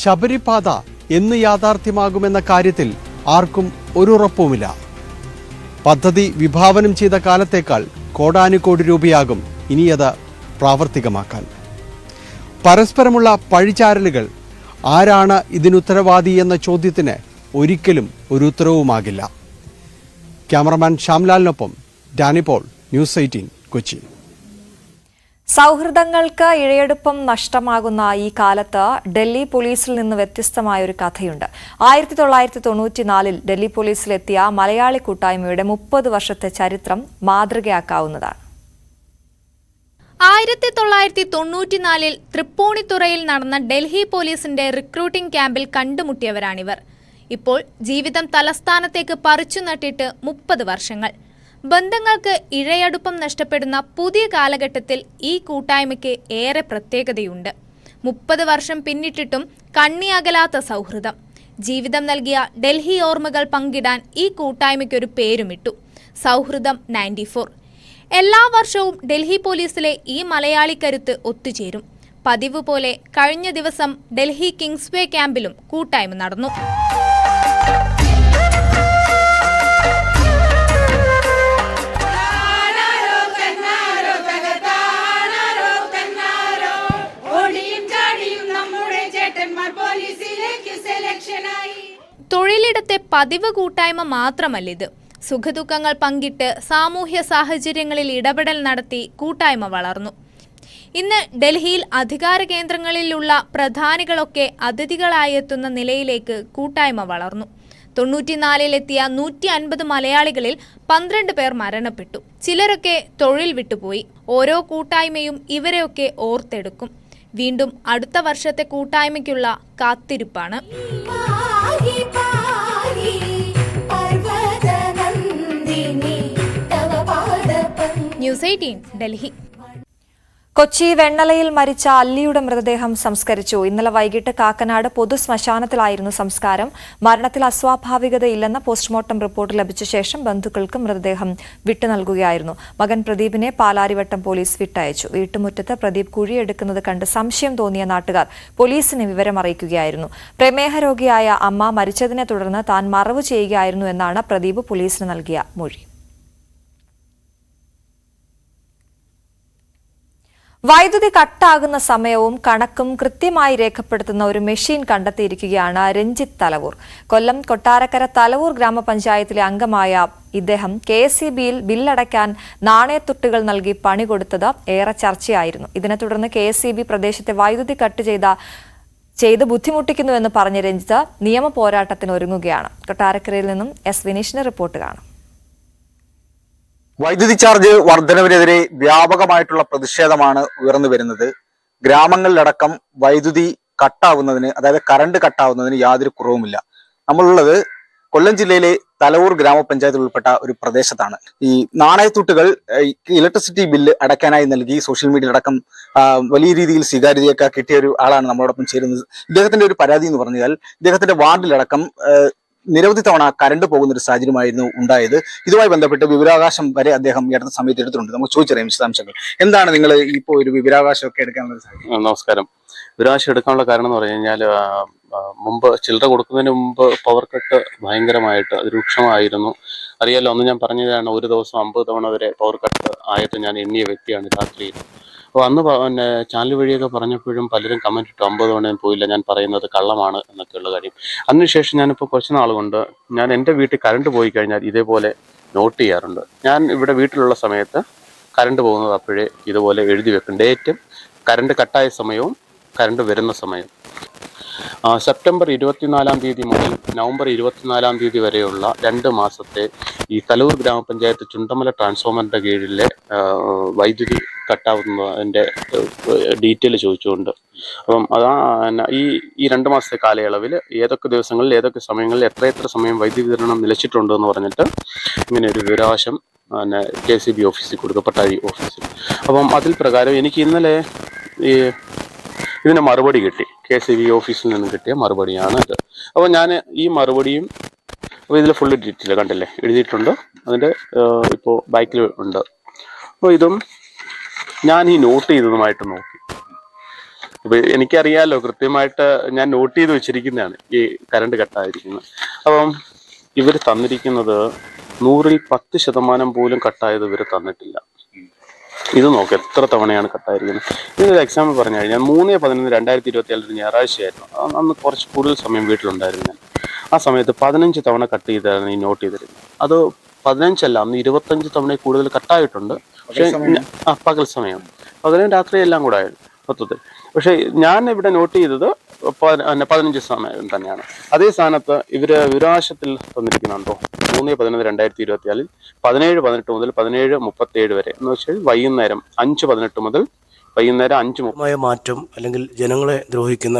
ശബരിപാത എന്ന് യാഥാർത്ഥ്യമാകുമെന്ന കാര്യത്തിൽ ആർക്കും ഒരു ഉറപ്പുമില്ല. പദ്ധതി വിഭാവനം ചെയ്ത കാലത്തേക്കാൾ കോടാനുകോടി രൂപയാകും ഇനിയത് പ്രാവർത്തികമാക്കാൻ. പരസ്പരമുള്ള പഴിചാരലുകൾ, ആരാണ് ഇതിനുത്തരവാദി എന്ന ചോദ്യത്തിന് ഒരിക്കലും ഒരു ഉത്തരവുമാകില്ല. ക്യാമറമാൻ ശ്യാംലാലിനൊപ്പം ഡാനിപോൾ, ന്യൂസ് 18 കൊച്ചി. സൗഹൃദങ്ങൾക്ക് ഇഴയെടുപ്പം നഷ്ടമാകുന്ന ഈ കാലത്ത് ഡൽഹി പോലീസിൽ നിന്ന് വ്യത്യസ്തമായ ഒരു കഥയുണ്ട്. 1994 ഡൽഹി പോലീസിലെത്തിയ മലയാളി കൂട്ടായ്മയുടെ 30 വർഷത്തെ ചരിത്രം മാതൃകയാക്കാവുന്നതാണ്. 1994 തൃപ്പൂണിത്തുറയിൽ നടന്ന ഡൽഹി പോലീസിന്റെ റിക്രൂട്ടിംഗ് ക്യാമ്പിൽ കണ്ടുമുട്ടിയവരാണിവർ. ഇപ്പോൾ ജീവിതം തലസ്ഥാനത്തേക്ക് പറിച്ചു നട്ടിട്ട് 30 വർഷങ്ങൾ. ബന്ധങ്ങൾക്ക് ഇഴയടുപ്പം നഷ്ടപ്പെടുന്ന പുതിയ കാലഘട്ടത്തിൽ ഈ കൂട്ടായ്മയ്ക്ക് ഏറെ പ്രത്യേകതയുണ്ട്. 30 വർഷം പിന്നിട്ടിട്ടും കണ്ണിയകലാത്ത സൗഹൃദം. ജീവിതം നൽകിയ ഡൽഹി ഓർമ്മകൾ പങ്കിടാൻ ഈ കൂട്ടായ്മയ്ക്കൊരു പേരുമിട്ടു, സൗഹൃദം 94. എല്ലാ വർഷവും ഡൽഹി പോലീസിലെ ഈ മലയാളി കരുത്ത് ഒത്തുചേരും. പതിവ് പോലെ കഴിഞ്ഞ ദിവസം ഡൽഹി കിങ്സ്വേ ക്യാമ്പിലും കൂട്ടായ്മ നടന്നു. തൊഴിലിടത്തെ പതിവ് കൂട്ടായ്മ മാത്രമല്ലിത്. സുഖദുഃഖങ്ങൾ പങ്കിട്ട് സാമൂഹ്യ സാഹചര്യങ്ങളിൽ ഇടപെടൽ നടത്തി കൂട്ടായ്മ വളർന്നു. ഇന്ന് ഡൽഹിയിൽ അധികാര കേന്ദ്രങ്ങളിലുള്ള പ്രധാനികളൊക്കെ അതിഥികളായി എത്തുന്ന നിലയിലേക്ക് കൂട്ടായ്മ വളർന്നു. 94-ലെത്തിയ 150 മലയാളികളിൽ 12 പേർ മരണപ്പെട്ടു. ചിലരൊക്കെ തൊഴിൽ വിട്ടുപോയി. ഓരോ കൂട്ടായ്മയും ഇവരെയൊക്കെ ഓർത്തെടുക്കും. വീണ്ടും അടുത്ത വർഷത്തെ കൂട്ടായ്മയ്ക്കുള്ള കാത്തിരിപ്പാണ്. ന്യൂസ് 18 ഡൽഹി. കൊച്ചി വെണ്ണലയിൽ മരിച്ച അല്ലിയുടെ മൃതദേഹം സംസ്കരിച്ചു. ഇന്നലെ വൈകിട്ട് കാക്കനാട് പൊതു ശ്മശാനത്തിലായിരുന്നു സംസ്കാരം. മരണത്തിൽ അസ്വാഭാവികതയില്ലെന്ന പോസ്റ്റ്മോർട്ടം റിപ്പോർട്ട് ലഭിച്ച ശേഷം ബന്ധുക്കൾക്ക് മൃതദേഹം വിട്ടു നൽകുകയായിരുന്നു. മകൻ പ്രദീപിനെ പാലാരിവട്ടം പോലീസ് വിട്ടയച്ചു. വീട്ടുമുറ്റത്ത് പ്രദീപ് കുഴിയെടുക്കുന്നത് കണ്ട് സംശയം തോന്നിയ നാട്ടുകാർ പോലീസിനെ വിവരമറിയിക്കുകയായിരുന്നു. പ്രമേഹ രോഗിയായ അമ്മ മരിച്ചതിനെ തുടർന്ന് താൻ മറവ് ചെയ്യുകയായിരുന്നു എന്നാണ് പ്രദീപ് പോലീസിന് നൽകിയ മൊഴി. വൈദ്യുതി കട്ടാകുന്ന സമയവും കണക്കും കൃത്യമായി രേഖപ്പെടുത്തുന്ന ഒരു മെഷീൻ കണ്ടെത്തിയിരിക്കുകയാണ് രഞ്ജിത്ത് തലവൂർ. കൊല്ലം കൊട്ടാരക്കര തലവൂർ ഗ്രാമപഞ്ചായത്തിലെ അംഗമായ ഇദ്ദേഹം KSEBയിൽ ബില്ലടയ്ക്കാൻ നാണയത്തുട്ടുകൾ നൽകി പണി കൊടുത്തത് ഏറെ ചർച്ചയായിരുന്നു. ഇതിനെ തുടർന്ന് KSEB പ്രദേശത്തെ വൈദ്യുതി കട്ട് ചെയ്ത് ബുദ്ധിമുട്ടിക്കുന്നുവെന്ന് പറഞ്ഞ രഞ്ജിത്ത് നിയമ പോരാട്ടത്തിന് ഒരുങ്ങുകയാണ്. കൊട്ടാരക്കരയിൽ നിന്നും S വിനീഷിന്റെ റിപ്പോർട്ട് കാണാം. വൈദ്യുതി ചാർജ് വർധനവിനെതിരെ വ്യാപകമായിട്ടുള്ള പ്രതിഷേധമാണ് ഉയർന്നു വരുന്നത്. ഗ്രാമങ്ങളിലടക്കം വൈദ്യുതി കട്ടാവുന്നതിന്, അതായത് കറണ്ട് കട്ടാവുന്നതിന് യാതൊരു കുറവുമില്ല. നമ്മളുള്ളത് കൊല്ലം ജില്ലയിലെ തലവൂർ ഗ്രാമപഞ്ചായത്തിൽ ഉൾപ്പെട്ട ഒരു പ്രദേശത്താണ്. ഈ നാണയത്തുട്ടുകൾ ഇലക്ട്രിസിറ്റി ബില്ല് അടയ്ക്കാനായി നൽകി സോഷ്യൽ മീഡിയയിലടക്കം വലിയ രീതിയിൽ സ്വീകാര്യതയൊക്കെ കിട്ടിയ ഒരു ആളാണ് നമ്മളോടൊപ്പം ചേരുന്നത്. ഇദ്ദേഹത്തിന്റെ ഒരു പരാതി എന്ന് പറഞ്ഞാൽ ഇദ്ദേഹത്തിന്റെ വാർഡിലടക്കം നിരവധി തവണ കരണ്ട് പോകുന്ന ഒരു സാഹചര്യമായിരുന്നു ഉണ്ടായത്. ഇതുമായി ബന്ധപ്പെട്ട് വിവരാവകാശം വരെ അദ്ദേഹം ഈ അടുത്ത സമയത്ത് എടുത്തിട്ടുണ്ട്. നമുക്ക് ചോദിച്ചറിയാം വിശദാംശങ്ങൾ. എന്താണ് നിങ്ങൾ ഇപ്പോൾ ഒരു വിവരാവകാശം ഒക്കെ എടുക്കാനുള്ള സാഹചര്യം? നമസ്കാരം. വിവരാവകാശം എടുക്കാനുള്ള കാരണം എന്ന് പറഞ്ഞു കഴിഞ്ഞാൽ മുമ്പ് ചില്ലറ കൊടുക്കുന്നതിന് മുമ്പ് പവർ കട്ട് ഭയങ്കരമായിട്ട് രൂക്ഷമായിരുന്നു. അറിയാലോ, അന്ന് ഞാൻ പറഞ്ഞതാണ് ഒരു ദിവസം 50 തവണ വരെ പവർ കട്ട് ആയിട്ട് ഞാൻ എണ്ണിയ വ്യക്തിയാണ് രാത്രിയിൽ. അപ്പോൾ അന്ന് പിന്നെ ചാനൽ വഴിയൊക്കെ പറഞ്ഞപ്പോഴും പലരും കമന്റ് ഇട്ടു 50 തവണയും പോയില്ല, ഞാൻ പറയുന്നത് കള്ളമാണ് എന്നൊക്കെയുള്ള കാര്യം. അതിനുശേഷം ഞാനിപ്പോൾ കുറച്ച് നാൾ കൊണ്ട് ഞാൻ എൻ്റെ വീട്ടിൽ കറണ്ട് പോയി കഴിഞ്ഞാൽ ഇതേപോലെ നോട്ട് ചെയ്യാറുണ്ട്. ഞാൻ ഇവിടെ വീട്ടിലുള്ള സമയത്ത് കറണ്ട് പോകുന്നത് അപ്പോഴേ ഇതുപോലെ എഴുതി വെക്കും. ഡേറ്റും കറണ്ട് കട്ടായ സമയവും കറണ്ട് വരുന്ന സമയം. സെപ്റ്റംബർ 24-ാം തീയതി മുതൽ നവംബർ 24-ാം തീയതി വരെയുള്ള 2 മാസത്തെ ഈ തലവൂർ ഗ്രാമപഞ്ചായത്ത് ചുണ്ടമല ട്രാൻസ്ഫോമറിന്റെ കീഴിലെ വൈദ്യുതി കട്ടാവുന്നതിന്റെ ഡീറ്റെയിൽ ചോദിച്ചുകൊണ്ട്, അപ്പം ഈ 2 മാസത്തെ കാലയളവിൽ ഏതൊക്കെ ദിവസങ്ങളിൽ ഏതൊക്കെ സമയങ്ങളിൽ എത്ര സമയം വൈദ്യുതി വിതരണം നിലച്ചിട്ടുണ്ടോ എന്ന് പറഞ്ഞിട്ട് ഇങ്ങനെ ഒരു വിവരാവകാശം KSEB ഓഫീസിൽ കൊടുക്കുക, പട്ടാഴി ഓഫീസിൽ. അപ്പം അതിൽ പ്രകാരം എനിക്ക് ഇന്നലെ ഇതിന് മറുപടി കിട്ടി. KSEB ഓഫീസിൽ നിന്നും കിട്ടിയ മറുപടിയാണ് ഇത്. അപ്പോൾ ഞാൻ ഈ മറുപടിയും ഇതിൽ ഫുള്ള് ഡീറ്റെയിൽ കണ്ടില്ലേ എഴുതിയിട്ടുണ്ട്. അതിൻ്റെ ഇപ്പോൾ ബാക്കിൽ ഉണ്ട്. അപ്പോൾ ഇതും ഞാൻ ഈ നോട്ട് ചെയ്തതുമായിട്ട് നോക്കി. അപ്പോൾ എനിക്കറിയാമല്ലോ, കൃത്യമായിട്ട് ഞാൻ നോട്ട് ചെയ്ത് വെച്ചിരിക്കുന്നതാണ് ഈ കറണ്ട് കട്ടായിരിക്കുന്നത്. അപ്പം ഇവർ തന്നിരിക്കുന്നത് 100-ൽ 10% പോലും കട്ടായത് ഇവർ തന്നിട്ടില്ല. ഇത് നോക്ക് എത്ര തവണയാണ് കട്ടായിരിക്കുന്നത്. ഇതിനൊരു എക്സാമ്പിൾ പറഞ്ഞു കഴിഞ്ഞാൽ 3/11/2024 ഞായറാഴ്ചയായിരുന്നു. അന്ന് കുറച്ച് കൂടുതൽ സമയം വീട്ടിലുണ്ടായിരുന്നു ഞാൻ. ആ സമയത്ത് 15 തവണ കട്ട് ചെയ്താണ് ഈ നോട്ട് ചെയ്തിരുന്നത്. അത് 15 അല്ല, അന്ന് 25 തവണ കൂടുതൽ കട്ടായിട്ടുണ്ട്. പക്ഷേ പകൽ സമയം, പകലും രാത്രി എല്ലാം കൂടെ ആയിരുന്നു മൊത്തത്തിൽ. പക്ഷേ ഞാൻ ഇവിടെ നോട്ട് ചെയ്തത് 15 സമയം തന്നെയാണ്. അതേ സ്ഥാനത്ത് ഇവര് വിവരാവകാശത്തിൽ തന്നിരിക്കുന്നുണ്ടോ 3/11/2024 17:18 മുതൽ 17:37 വരെ എന്ന് വെച്ചാൽ വൈകുന്നേരം 5:18 മുതൽ വൈകുന്നേരം 5:30 മാറ്റം അല്ലെങ്കിൽ ജനങ്ങളെ ദ്രോഹിക്കുന്ന,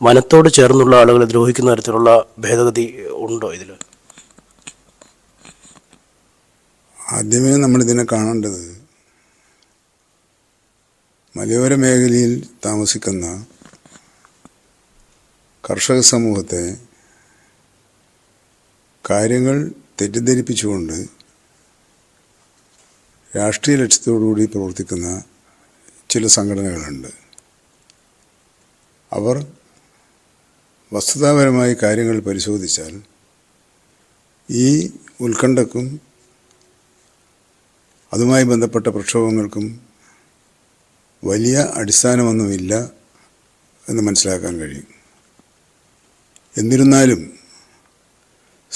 വനത്തോട് ചേർന്നുള്ള ആളുകളെ ദ്രോഹിക്കുന്ന തരത്തിലുള്ള ഭേദഗതി ഉണ്ടോ ഇതിൽ? ആദ്യമേ നമ്മളിതിനെ കാണേണ്ടത് മലയോര മേഖലയിൽ താമസിക്കുന്ന കർഷക സമൂഹത്തെ കാര്യങ്ങൾ തെറ്റിദ്ധരിപ്പിച്ചുകൊണ്ട് രാഷ്ട്രീയ ലക്ഷ്യത്തോടുകൂടി പ്രവർത്തിക്കുന്ന ചില സംഘടനകളുണ്ട്. അവർ വസ്തുതാപരമായി കാര്യങ്ങൾ പരിശോധിച്ചാൽ ഈ ഉത്കണ്ഠക്കും അതുമായി ബന്ധപ്പെട്ട പ്രക്ഷോഭങ്ങൾക്കും വലിയ അടിസ്ഥാനമൊന്നുമില്ല എന്ന് മനസ്സിലാക്കാൻ കഴിയും. എന്നിരുന്നാലും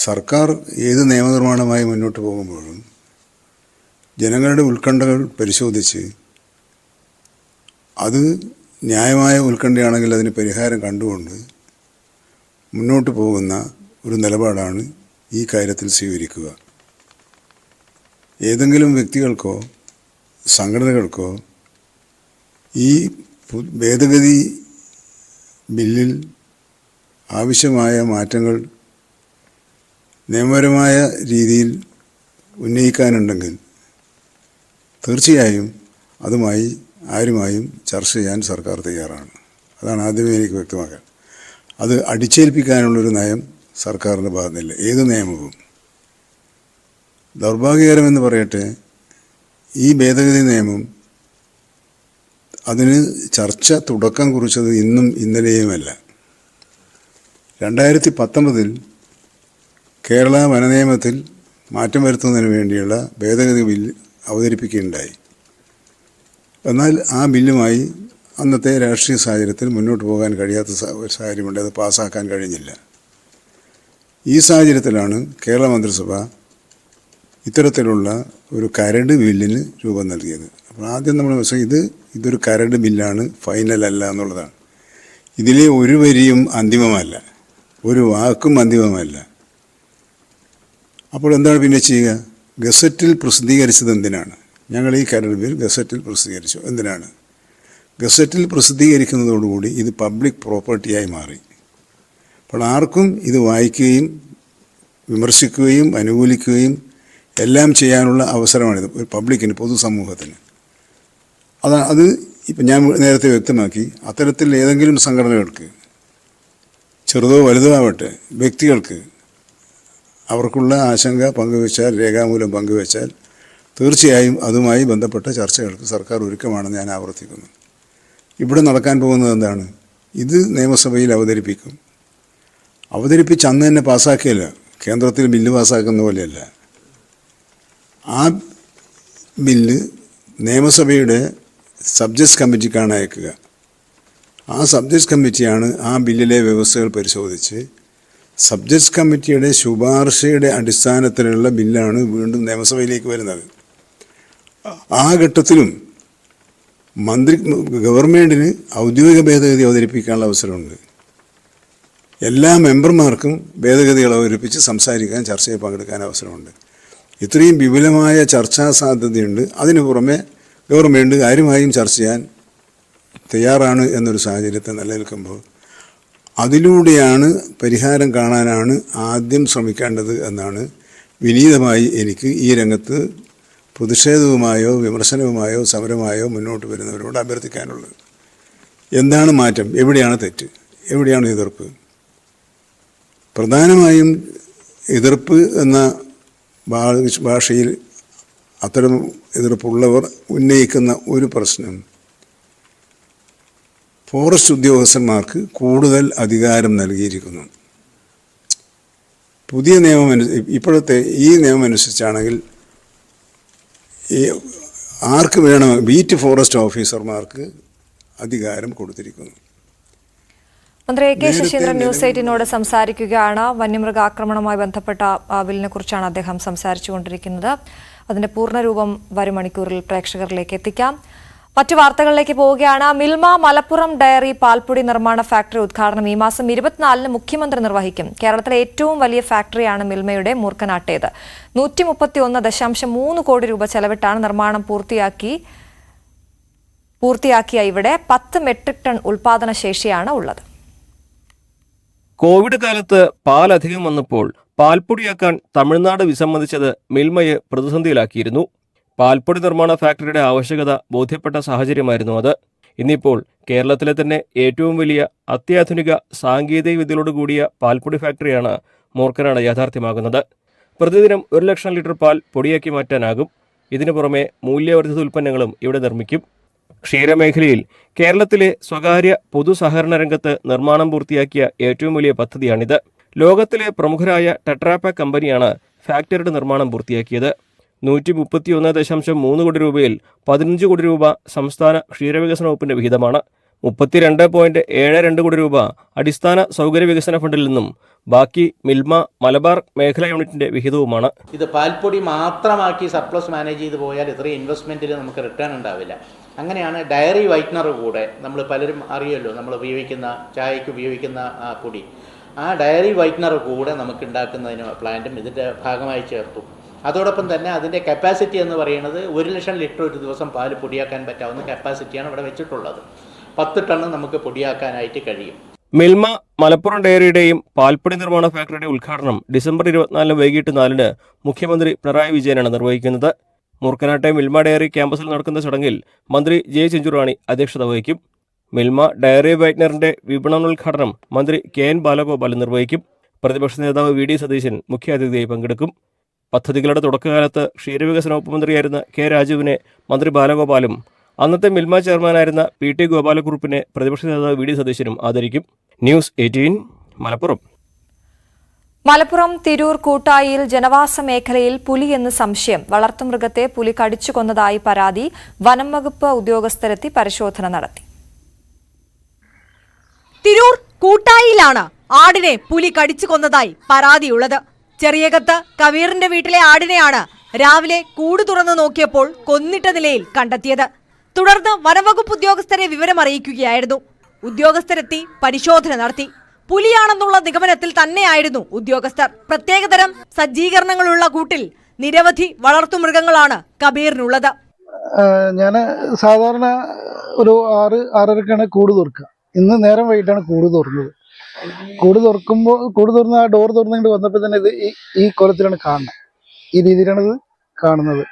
സർക്കാർ ഏത് നിയമനിർമ്മാണമായി മുന്നോട്ട് പോകുമ്പോഴും ജനങ്ങളുടെ ഉത്കണ്ഠകൾ പരിശോധിച്ച് അത് ന്യായമായ ഉത്കണ്ഠയാണെങ്കിൽ അതിന് പരിഹാരം കണ്ടുകൊണ്ട് മുന്നോട്ട് പോകുന്ന ഒരു നിലപാടാണ് ഈ കാര്യത്തിൽ സ്വീകരിക്കുക. ഏതെങ്കിലും വ്യക്തികൾക്കോ സംഘടനകൾക്കോ ഈ ഭേദഗതി ബില്ലിൽ ആവശ്യമായ മാറ്റങ്ങൾ നിയമപരമായ രീതിയിൽ ഉന്നയിക്കാനുണ്ടെങ്കിൽ തീർച്ചയായും അതുമായി ആരുമായും ചർച്ച ചെയ്യാൻ സർക്കാർ തയ്യാറാണ്. അതാണ് ആദ്യമേ എനിക്ക് വ്യക്തമാക്കാൻ. അത് അടിച്ചേൽപ്പിക്കാനുള്ളൊരു നയം സർക്കാരിൻ്റെ ഭാഗത്തുനിന്നില്ല. ഏത് നിയമവും ദൗർഭാഗ്യകരമെന്ന് പറയട്ടെ, ഈ ഭേദഗതി നിയമം അതിന് ചർച്ച തുടക്കം കുറിച്ചത് ഇന്നും ഇന്നലെയുമല്ല. 2019 കേരള വനനിയമത്തിൽ മാറ്റം വരുത്തുന്നതിന് വേണ്ടിയുള്ള ഭേദഗതി ബില്ല് അവതരിപ്പിക്കുകയുണ്ടായി. എന്നാൽ ആ ബില്ലുമായി അന്നത്തെ രാഷ്ട്രീയ സാഹചര്യത്തിൽ മുന്നോട്ട് പോകാൻ കഴിയാത്ത ഒരു സാഹചര്യമുണ്ട്. അത് പാസ്സാക്കാൻ കഴിഞ്ഞില്ല. ഈ സാഹചര്യത്തിലാണ് കേരള മന്ത്രിസഭ ഇത്തരത്തിലുള്ള ഒരു കരട് ബില്ലിന് രൂപം നൽകിയത്. അപ്പോൾ ആദ്യം നമ്മൾ മനസ്സിലാക്കി ഇതൊരു കരട് ബില്ലാണ്, ഫൈനൽ അല്ല എന്നുള്ളതാണ്. ഇതിലെ ഒരു വരിയും അന്തിമമല്ല, ഒരു വാക്കും അന്തിമമല്ല. അപ്പോൾ എന്താണ് പിന്നെ ചെയ്യുക? ഗസറ്റിൽ പ്രസിദ്ധീകരിച്ചത് എന്തിനാണ്? ഞങ്ങൾ ഈ കരട് ബിൽ ഗസറ്റിൽ പ്രസിദ്ധീകരിച്ചു. എന്തിനാണ്? ഗസറ്റിൽ പ്രസിദ്ധീകരിക്കുന്നതോടുകൂടി ഇത് പബ്ലിക് പ്രോപ്പർട്ടിയായി മാറി. അപ്പോൾ ആർക്കും ഇത് വായിക്കുകയും വിമർശിക്കുകയും അനുകൂലിക്കുകയും എല്ലാം ചെയ്യാനുള്ള അവസരമാണിത് പബ്ലിക്കിന്, പൊതുസമൂഹത്തിന്. അത് ഇപ്പം ഞാൻ നേരത്തെ വ്യക്തമാക്കി, അത്തരത്തിൽ ഏതെങ്കിലും സംഘടനകൾക്ക്, ചെറുതോ വലുതോ ആവട്ടെ, വ്യക്തികൾക്ക് അവർക്കുള്ള ആശങ്ക പങ്കുവച്ചാൽ, രേഖാമൂലം പങ്കുവച്ചാൽ തീർച്ചയായും അതുമായി ബന്ധപ്പെട്ട ചർച്ചകൾക്ക് സർക്കാർ ഒരുക്കമാണെന്ന് ഞാൻ ആവർത്തിക്കുന്നു. ഇവിടെ നടക്കാൻ പോകുന്നത് എന്താണ്? ഇത് നിയമസഭയിൽ അവതരിപ്പിക്കും. അവതരിപ്പിച്ച് അന്ന് തന്നെ പാസ്സാക്കിയല്ല, കേന്ദ്രത്തിൽ ബില്ല് പാസ്സാക്കുന്ന പോലെയല്ല. ആ ബില്ല് നിയമസഭയുടെ സബ്ജക്ട്സ് കമ്മിറ്റിക്കാണ് അയക്കുക. ആ സബ്ജക്ട്സ് കമ്മിറ്റിയാണ് ആ ബില്ലിലെ വ്യവസ്ഥകൾ പരിശോധിച്ച് സബ്ജക്ട്സ് കമ്മിറ്റിയുടെ ശുപാർശയുടെ അടിസ്ഥാനത്തിലുള്ള ബില്ലാണ് വീണ്ടും നിയമസഭയിലേക്ക് വരുന്നത്. ആ ഘട്ടത്തിലും ഗവൺമെൻറ്റിന് ഔദ്യോഗിക ഭേദഗതി അവതരിപ്പിക്കാനുള്ള അവസരമുണ്ട്. എല്ലാ മെമ്പർമാർക്കും ഭേദഗതികൾ അവതരിപ്പിച്ച് സംസാരിക്കാൻ, ചർച്ചയിൽ പങ്കെടുക്കാൻ അവസരമുണ്ട്. ഇത്രയും വിപുലമായ ചർച്ചാ സാധ്യതയുണ്ട്. അതിനു പുറമെ ഗവൺമെൻറ് ആരുമായും ചർച്ച ചെയ്യാൻ തയ്യാറാണ് എന്നൊരു സാഹചര്യത്തെ നിലനിൽക്കുമ്പോൾ അതിലൂടെയാണ് പരിഹാരം കാണാനാണ് ആദ്യം ശ്രമിക്കേണ്ടത് എന്നാണ് വിനീതമായി എനിക്ക് ഈ രംഗത്ത് പ്രതിഷേധവുമായോ വിമർശനവുമായോ സമരമായോ മുന്നോട്ട് വരുന്നവരോട് അഭ്യർത്ഥിക്കാനുള്ളത്. എന്താണ് മാറ്റം? എവിടെയാണ് തെറ്റ്? എവിടെയാണ് എതിർപ്പ്? പ്രധാനമായും എതിർപ്പ് എന്ന ഭാഷയിൽ അത്തരം എതിർപ്പുള്ളവർ ഉന്നയിക്കുന്ന ഒരു പ്രശ്നം, ഫോറസ്റ്റ് ഉദ്യോഗസ്ഥന്മാർക്ക് കൂടുതൽ അധികാരം നൽകിയിരിക്കുന്നു. പുതിയ നിയമം, ഇപ്പോഴത്തെ ഈ നിയമം അനുസരിച്ചാണെങ്കിൽ ആർക്ക് വേണം, ബീറ്റ് ഫോറസ്റ്റ് ഓഫീസർമാർക്ക് അധികാരം കൊടുത്തിരിക്കുന്നു. മന്ത്രി എ കെ ശശീന്ദ്രൻ ന്യൂസ് 18നോട് സംസാരിക്കുകയാണ്. വന്യമൃഗാക്രമണവുമായി ബന്ധപ്പെട്ട ബില്ലിനെ കുറിച്ചാണ് അദ്ദേഹം സംസാരിച്ചുകൊണ്ടിരിക്കുന്നത്. അതിന്റെ പൂർണ്ണരൂപം വരും മണിക്കൂറിൽ പ്രേക്ഷകരിലേക്ക് എത്തിക്കാം. മറ്റു വാർത്തകളിലേക്ക് പോവുകയാണ്. മിൽമ മലപ്പുറം ഡയറി പാൽപ്പൊടി നിർമ്മാണ ഫാക്ടറി ഉദ്ഘാടനം ഈ മാസം 24-ന് മുഖ്യമന്ത്രി നിർവഹിക്കും. കേരളത്തിലെ ഏറ്റവും വലിയ ഫാക്ടറിയാണ് മിൽമയുടെ മൂർക്കനാട്ടേത്. 131.3 കോടി രൂപ ചെലവിട്ടാണ് നിർമ്മാണം പൂർത്തിയാക്കിയ ഇവിടെ 10 മെട്രിക് ടൺ ഉൽപാദന ശേഷിയാണ് ഉള്ളത്. കോവിഡ് കാലത്ത് പാൽ അധികം വന്നപ്പോൾ പാൽപ്പൊടിയാക്കാൻ തമിഴ്നാട് വിസമ്മതിച്ചത് മിൽമയെ പ്രതിസന്ധിയിലാക്കിയിരുന്നു. പാൽപ്പൊടി നിർമ്മാണ ഫാക്ടറിയുടെ ആവശ്യകത ബോധ്യപ്പെട്ട സാഹചര്യമായിരുന്നു അത്. ഇന്നിപ്പോൾ കേരളത്തിലെ തന്നെ ഏറ്റവും വലിയ അത്യാധുനിക സാങ്കേതിക വിദ്യയോടുകൂടിയ പാൽപ്പൊടി ഫാക്ടറിയാണ് മൂർക്കനാട് യാഥാർത്ഥ്യമാകുന്നത്. പ്രതിദിനം 1 ലക്ഷം ലിറ്റർ പാൽ പൊടിയാക്കി മാറ്റാനാകും. ഇതിനു പുറമെ മൂല്യവർദ്ധിത ഉൽപ്പന്നങ്ങളും ഇവിടെ നിർമ്മിക്കും. ക്ഷീരമേഖലയിൽ കേരളത്തിലെ സ്വകാര്യ പൊതു സഹകരണ രംഗത്ത് നിർമ്മാണം പൂർത്തിയാക്കിയ ഏറ്റവും വലിയ പദ്ധതിയാണിത്. ലോകത്തിലെ പ്രമുഖരായ ടെട്രാപാക്ക് കമ്പനിയാണ് ഫാക്ടറിയുടെ നിർമ്മാണം പൂർത്തിയാക്കിയത്. 131.3 കോടി രൂപയിൽ 15 കോടി രൂപ സംസ്ഥാന ക്ഷീരവികസന വകുപ്പിന്റെ വിഹിതമാണ്. 32.72 കോടി രൂപ അടിസ്ഥാന സൗകര്യ വികസന ഫണ്ടിൽ നിന്നും ബാക്കി മിൽമ മലബാർ മേഖലാ യൂണിറ്റിന്റെ വിഹിതവുമാണ്. ഇത് പാൽപ്പൊടി മാത്രമാക്കി സർപ്ലസ് മാനേജ് ചെയ്ത് പോയാൽ ഇത്രയും ഇൻവെസ്റ്റ്മെന്റിൽ നമുക്ക് റിട്ടേൺ ഉണ്ടാവില്ല. അങ്ങനെയാണ് ഡയറി വൈറ്റ്നർ കൂടെ നമ്മൾ പലരും അറിയല്ലോ, നമ്മൾ ഉപയോഗിക്കുന്ന ചായയ്ക്ക് ഉപയോഗിക്കുന്ന ആ പൊടി, ആ ഡയറി വൈറ്റ്നർ കൂടെ നമുക്ക് ഉണ്ടാക്കുന്നതിന് പ്ലാന്റും ഇതിൻ്റെ ഭാഗമായി ചേർത്തു. അതോടൊപ്പം തന്നെ അതിൻ്റെ കപ്പാസിറ്റി എന്ന് പറയുന്നത് 1 ലക്ഷം ലിറ്റർ ഒരു ദിവസം പാൽ പൊടിയാക്കാൻ പറ്റാവുന്ന കപ്പാസിറ്റിയാണ് ഇവിടെ വെച്ചിട്ടുള്ളത്. 10 ടണ്ണ് നമുക്ക് പൊടിയാക്കാനായിട്ട് കഴിയും. മിൽമ മലപ്പുറം ഡയറിയുടെയും പാൽപ്പൊടി നിർമ്മാണ ഫാക്ടറിയുടെ ഉദ്ഘാടനം ഡിസംബർ 24 വൈകിട്ട് 4 മുഖ്യമന്ത്രി പിണറായി വിജയനാണ് നിർവഹിക്കുന്നത്. മൂർക്കനാട്ടെ മിൽമ ഡയറി ക്യാമ്പസിൽ നടക്കുന്ന ചടങ്ങിൽ മന്ത്രി ജെ ചിഞ്ചുറാണി അധ്യക്ഷത വഹിക്കും. മിൽമ ഡയറി വൈറ്റ്നറിന്റെ വിപണനോദ്ഘാടനം മന്ത്രി KN ബാലഗോപാലൻ നിർവഹിക്കും. പ്രതിപക്ഷ നേതാവ് VD സതീശൻ മുഖ്യാതിഥിയായി പങ്കെടുക്കും. പദ്ധതികളുടെ തുടക്കകാലത്ത് ക്ഷീരവികസന വകുപ്പ് മന്ത്രിയായിരുന്ന K രാജുവിനെ മന്ത്രി ബാലഗോപാലും അന്നത്തെ മിൽമ ചെയർമാനായിരുന്ന PT ഗോപാലകുറുപ്പിനെ പ്രതിപക്ഷ നേതാവ് VD സതീശനും ആദരിക്കും. ന്യൂസ് 18 മലപ്പുറം. മലപ്പുറം തിരൂർ കൂട്ടായിയിൽ ജനവാസ മേഖലയിൽ പുലിയെന്ന് സംശയം. വളർത്തുമൃഗത്തെ പുലി കടിച്ചു കൊന്നതായി പരാതി. വനം വകുപ്പ് ഉദ്യോഗസ്ഥരെത്തി പരിശോധന നടത്തി. തിരൂർ കൂട്ടായിയിലാണ് ആടിനെ പുലി കടിച്ചു കൊന്നതായി പരാതിയുള്ളത്. ചെറിയകത്ത് കവീറിന്റെ വീട്ടിലെ ആടിനെയാണ് രാവിലെ കൂട് തുറന്നു നോക്കിയപ്പോൾ കൊന്നിട്ട നിലയിൽ കണ്ടെത്തിയത്. തുടർന്ന് വനംവകുപ്പ് ഉദ്യോഗസ്ഥരെ വിവരമറിയിക്കുകയായിരുന്നു. ഉദ്യോഗസ്ഥരെത്തി പരിശോധന നടത്തി. പുലിയാണെന്നുള്ള നിഗമനത്തിൽ തന്നെയായിരുന്നു ഉദ്യോഗസ്ഥർ. പ്രത്യേകതരം സജ്ജീകരണങ്ങളുള്ള കൂട്ടിൽ നിരവധി വളർത്തുമൃഗങ്ങളാണ് കബീറിനുള്ളത്. ഞാൻ സാധാരണ ഒരു 6-6:30ക്കാണ് കൂട് തുറക്കുക. ഇന്ന് നേരം വൈകിട്ടാണ് കൂട് തുറന്നത്. കൂട് തുറന്ന് ആ ഡോർ തുറന്നിട്ട് വന്നപ്പോൾ തന്നെ ഇത് ഈ കോലത്തിലാണ് കാണുന്നത്. ഈ രീതിയിലാണ് ഇത് കാണുന്നത്.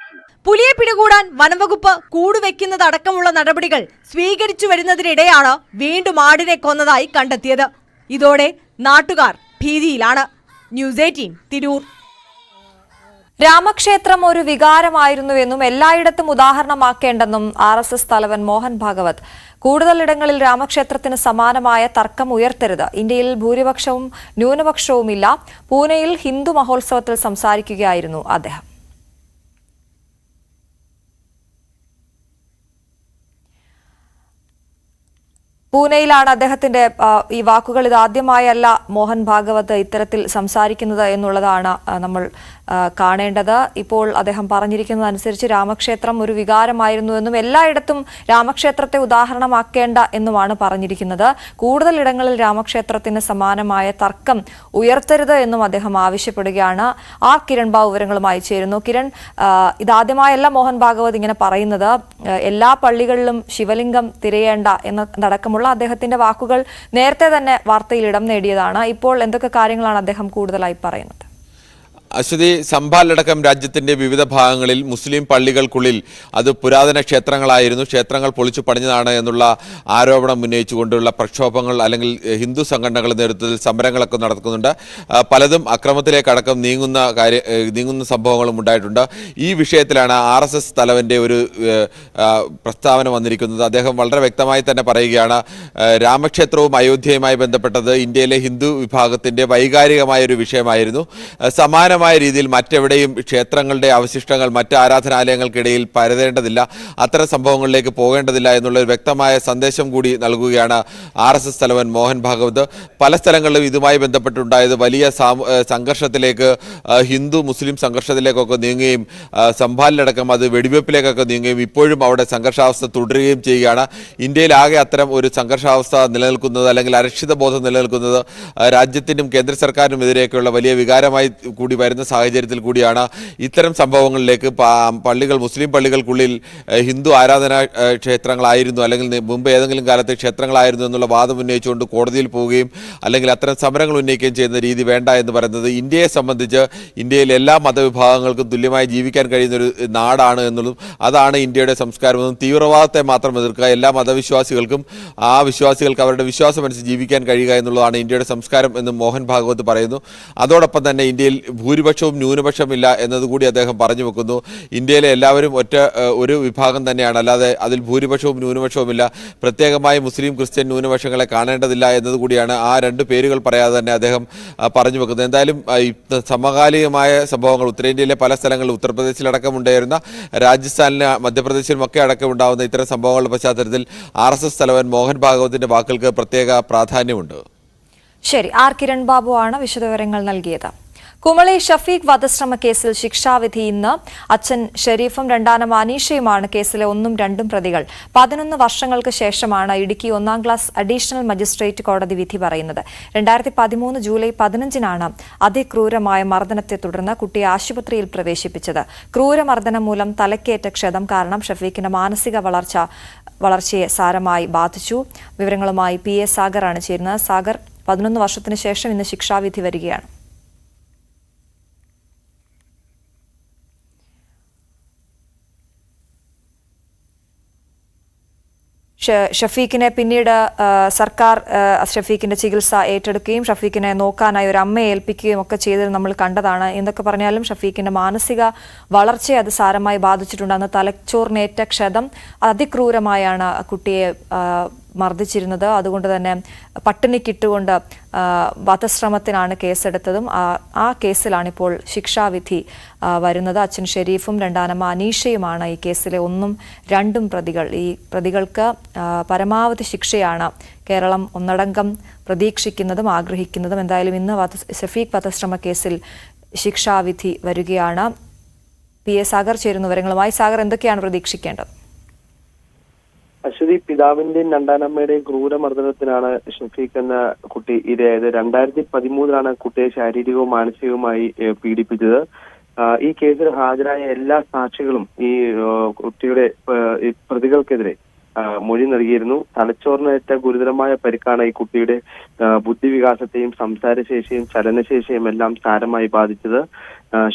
പുലിയെ പിടികൂടാൻ വനംവകുപ്പ് കൂടുവെക്കുന്നത് അടക്കമുള്ള നടപടികൾ സ്വീകരിച്ചു വരുന്നതിനിടെയാണ് വീണ്ടും ആടിനെ കൊന്നതായി കണ്ടെത്തിയത്. ഇതോടെ നാട്ടുകാർ ഭീതിയിലാണ്. ന്യൂസ് 18 തിരൂർ. രാമക്ഷേത്രം ഒരു വികാരമായിരുന്നുവെന്നും എല്ലായിടത്തും ഉദാഹരണമാക്കേണ്ടെന്നും RSS തലവൻ മോഹൻ ഭാഗവത്. കൂടുതലിടങ്ങളിൽ രാമക്ഷേത്രത്തിന് സമാനമായ തർക്കം ഉയർത്തരുത്. ഇന്ത്യയിൽ ഭൂരിപക്ഷവും ന്യൂനപക്ഷവുമില്ല. പൂനെയിൽ ഹിന്ദു മഹോത്സവത്തിൽ സംസാരിക്കുകയായിരുന്നു അദ്ദേഹം. പൂനെയിലാണ് അദ്ദേഹത്തിന്റെ ഈ വാക്കുകൾ. ഇതാദ്യമായല്ല മോഹൻ ഭാഗവത് ഇത്തരത്തിൽ സംസാരിക്കുന്നത് എന്നുള്ളതാണ് നമ്മൾ കാണേണ്ടത്. ഇപ്പോൾ അദ്ദേഹം പറഞ്ഞിരിക്കുന്നതനുസരിച്ച് രാമക്ഷേത്രം ഒരു വികാരമായിരുന്നുവെന്നും എല്ലായിടത്തും രാമക്ഷേത്രത്തെ ഉദാഹരണമാക്കേണ്ട എന്നുമാണ് പറഞ്ഞിരിക്കുന്നത്. കൂടുതലിടങ്ങളിൽ രാമക്ഷേത്രത്തിന് സമാനമായ തർക്കം ഉയർത്തരുത് എന്നും അദ്ദേഹം ആവശ്യപ്പെടുകയാണ്. കിരൺ ബാബു വിവരങ്ങളുമായി ചേരുന്നു. കിരൺ, ഇതാദ്യമായല്ല മോഹൻ ഭാഗവത് ഇങ്ങനെ പറയുന്നത്. എല്ലാ പള്ളികളിലും ശിവലിംഗം തിരയേണ്ട എന്നതടക്കമുള്ള അദ്ദേഹത്തിന്റെ വാക്കുകൾ നേരത്തെ തന്നെ വാർത്തയിൽ ഇടം നേടിയതാണ്. ഇപ്പോൾ എന്തൊക്കെ കാര്യങ്ങളാണ് അദ്ദേഹം കൂടുതലായി പറയുന്നത്? അശ്വതി, സംഭാലടക്കം രാജ്യത്തിന്റെ വിവിധ ഭാഗങ്ങളിൽ മുസ്ലിം പള്ളികൾക്കുള്ളിൽ അത് പുരാതന ക്ഷേത്രങ്ങളായിരുന്നു, ക്ഷേത്രങ്ങൾ പൊളിച്ചു പണിഞ്ഞതാണ് എന്നുള്ള ആരോപണം ഉന്നയിച്ചുകൊണ്ടുള്ള പ്രക്ഷോഭങ്ങൾ അല്ലെങ്കിൽ ഹിന്ദു സംഘടനകളുടെ നേതൃത്വത്തിൽ സമരങ്ങളൊക്കെ നടക്കുന്നുണ്ട്. പലതും അക്രമത്തിലേക്കടക്കം നീങ്ങുന്ന സംഭവങ്ങളും ഉണ്ടായിട്ടുണ്ട്. ഈ വിഷയത്തിലാണ് RSS തലവന്റെ ഒരു പ്രസ്താവന വന്നിരിക്കുന്നത്. അദ്ദേഹം വളരെ വ്യക്തമായി തന്നെ പറയുകയാണ്, രാമക്ഷേത്രവും അയോധ്യയുമായി ബന്ധപ്പെട്ടത് ഇന്ത്യയിലെ ഹിന്ദു വിഭാഗത്തിന്റെ വൈകാരികമായ ഒരു വിഷയമായിരുന്നു. സമാന രീതിയിൽ മറ്റെവിടെയും ക്ഷേത്രങ്ങളുടെ അവശിഷ്ടങ്ങൾ മറ്റ് ആരാധനാലയങ്ങൾക്കിടയിൽ പരതേണ്ടതില്ല, അത്തരം സംഭവങ്ങളിലേക്ക് പോകേണ്ടതില്ല എന്നുള്ള ഒരു വ്യക്തമായ സന്ദേശം കൂടി നൽകുകയാണ് RSS തലവൻ മോഹൻ ഭാഗവത്. പല സ്ഥലങ്ങളിലും ഇതുമായി ബന്ധപ്പെട്ടുണ്ടായത് വലിയ സംഘർഷത്തിലേക്ക്, ഹിന്ദു മുസ്ലിം സംഘർഷത്തിലേക്കൊക്കെ നീങ്ങുകയും സംഭാലിലടക്കം അത് വെടിവെപ്പിലേക്കൊക്കെ നീങ്ങുകയും ഇപ്പോഴും അവിടെ സംഘർഷാവസ്ഥ തുടരുകയും ചെയ്യുകയാണ്. ഇന്ത്യയിലാകെ അത്തരം ഒരു സംഘർഷാവസ്ഥ നിലനിൽക്കുന്നത് അല്ലെങ്കിൽ അരക്ഷിത ബോധം നിലനിൽക്കുന്നത് രാജ്യത്തിനും കേന്ദ്ര സർക്കാരിനുമെതിരെയൊക്കെയുള്ള വലിയ വികാരമായി കൂടി വരുന്ന സാഹചര്യത്തിൽ കൂടിയാണ് ഇത്തരം സംഭവങ്ങളിലേക്ക് മുസ്ലിം പള്ളികൾക്കുള്ളിൽ ഹിന്ദു ആരാധനാ ക്ഷേത്രങ്ങളായിരുന്നു അല്ലെങ്കിൽ മുമ്പ് ഏതെങ്കിലും കാലത്തെ ക്ഷേത്രങ്ങളായിരുന്നു എന്നുള്ള വാദം ഉന്നയിച്ചുകൊണ്ട് കോടതിയിൽ പോവുകയും അല്ലെങ്കിൽ അത്തരം സമരങ്ങൾ ഉന്നയിക്കുകയും ചെയ്യുന്ന രീതി വേണ്ട എന്ന് പറയുന്നത് ഇന്ത്യയെ സംബന്ധിച്ച് ഇന്ത്യയിൽ എല്ലാ മതവിഭാഗങ്ങൾക്കും തുല്യമായി ജീവിക്കാൻ കഴിയുന്ന ഒരു നാടാണ് എന്നുള്ളതും അതാണ് ഇന്ത്യയുടെ സംസ്കാരമെന്നും തീവ്രവാദത്തെ മാത്രം എതിർക്കുക, എല്ലാ മതവിശ്വാസികൾക്കും ആ വിശ്വാസികൾക്ക് അവരുടെ വിശ്വാസമനുസരിച്ച് ജീവിക്കാൻ കഴിയുക എന്നുള്ളതാണ് ഇന്ത്യയുടെ സംസ്കാരം എന്നും മോഹൻ ഭാഗവത് പറയുന്നു. അതോടൊപ്പം തന്നെ ഇന്ത്യയിൽ ഭൂരിപക്ഷവും ന്യൂനപക്ഷമില്ല എന്നതുകൂടി അദ്ദേഹം പറഞ്ഞു വെക്കുന്നു. ഇന്ത്യയിലെ എല്ലാവരും ഒരു വിഭാഗം തന്നെയാണ്, അല്ലാതെ അതിൽ ഭൂരിപക്ഷവും ന്യൂനപക്ഷവുമില്ല. പ്രത്യേകമായി മുസ്ലിം ക്രിസ്ത്യൻ ന്യൂനപക്ഷങ്ങളെ കാണേണ്ടതില്ല എന്നതുകൂടിയാണ് ആ രണ്ട് പേരുകൾ പറയാതെ തന്നെ അദ്ദേഹം പറഞ്ഞു വെക്കുന്നത്. എന്തായാലും സമകാലികമായ സംഭവങ്ങൾ ഉത്തരേന്ത്യയിലെ പല സ്ഥലങ്ങളിൽ, ഉത്തർപ്രദേശിലടക്കം ഉണ്ടായിരുന്ന, രാജസ്ഥാനിലും മധ്യപ്രദേശിലും ഒക്കെ അടക്കം ഉണ്ടാകുന്ന ഇത്തരം സംഭവങ്ങളുടെ പശ്ചാത്തലത്തിൽ RSS തലവൻ മോഹൻ ഭാഗവതിന്റെ വാക്കുകൾക്ക് പ്രത്യേക പ്രാധാന്യമുണ്ട്. ശരി, ആർ കിരൺ ബാബു ആണ് വിശദവിവരങ്ങൾ നൽകിയത്. കുമളി ഷഫീഖ് വധശ്രമ കേസിൽ ശിക്ഷാവിധി ഇന്ന്. അച്ഛൻ ഷെരീഫും രണ്ടാനമ്മ അനീഷയുമാണ് കേസിലെ 1ഉം 2ഉം പ്രതികൾ. 11 വർഷങ്ങൾക്ക് ശേഷമാണ് ഇടുക്കി 1ാം ക്ലാസ് അഡീഷണൽ മജിസ്ട്രേറ്റ് കോടതി വിധി പറയുന്നത്. 2013 ജൂലൈ 15-നാണ് അതിക്രൂരമായ മർദ്ദനത്തെ തുടർന്ന് കുട്ടിയെ ആശുപത്രിയിൽ പ്രവേശിപ്പിച്ചത്. ക്രൂരമർദ്ദനം മൂലം തലക്കേറ്റ ക്ഷതം കാരണം ഷഫീഖിന്റെ മാനസിക വളർച്ചയെ സാരമായി ബാധിച്ചു. വിവരങ്ങളുമായി PA സാഗറാണ് ചേരുന്നത്. സാഗർ, 11 വർഷത്തിന് ശേഷം ഇന്ന് ശിക്ഷാവിധി വരികയാണ്. ഷഫീഖിനെ പിന്നീട് സർക്കാർ ഷഫീഖിന്റെ ചികിത്സ ഏറ്റെടുക്കുകയും ഷഫീഖിനെ നോക്കാനായി ഒരു അമ്മയെ ഏൽപ്പിക്കുകയും ഒക്കെ ചെയ്തത് നമ്മൾ കണ്ടതാണ്. എന്തൊക്കെ പറഞ്ഞാലും ഷഫീഖിന്റെ മാനസിക വളർച്ചയെ അത് സാരമായി ബാധിച്ചിട്ടുണ്ട്. അന്ന് തലച്ചോറിനേറ്റ ക്ഷതം അതിക്രൂരമായാണ് കുട്ടിയെ മർദ്ദിച്ചിരുന്നത്. അതുകൊണ്ട് തന്നെ പട്ടിണിക്കിട്ടുകൊണ്ട് വധശ്രമത്തിനാണ് കേസെടുത്തതും. ആ കേസിലാണിപ്പോൾ ശിക്ഷാവിധി വരുന്നത്. അച്ഛൻ ഷെരീഫും രണ്ടാനമ്മ അനീഷയുമാണ് ഈ കേസിലെ 1ഉം 2ഉം പ്രതികൾ. ഈ പ്രതികൾക്ക് പരമാവധി ശിക്ഷയാണ് കേരളം ഒന്നടങ്കം പ്രതീക്ഷിക്കുന്നതും ആഗ്രഹിക്കുന്നതും. എന്തായാലും ഇന്ന് ഷഫീഖ് വധശ്രമ കേസിൽ ശിക്ഷാവിധി വരികയാണ്. PA സാഗർ ചേരുന്ന വിവരങ്ങളുമായി. സാഗർ, എന്തൊക്കെയാണ് പ്രതീക്ഷിക്കേണ്ടത്? അശ്വതി, പിതാവിന്റെയും രണ്ടാനമ്മയുടെയും ക്രൂരമർദ്ദനത്തിനാണ് ഷഫീഖ് എന്ന കുട്ടി ഇരയായത്. 2013-ലാണ് കുട്ടിയെ ശാരീരികവും മാനസികവുമായി പീഡിപ്പിച്ചത്. ഈ കേസിൽ ഹാജരായ എല്ലാ സാക്ഷികളും ഈ കുട്ടിയുടെ പ്രതികൾക്കെതിരെ മൊഴി നൽകിയിരുന്നു. തലച്ചോറിനേറ്റ ഗുരുതരമായ പരിക്കാണ് ഈ കുട്ടിയുടെ ബുദ്ധിവികാസത്തെയും സംസാരശേഷിയും ചലനശേഷിയും എല്ലാം സാരമായി ബാധിച്ചത്.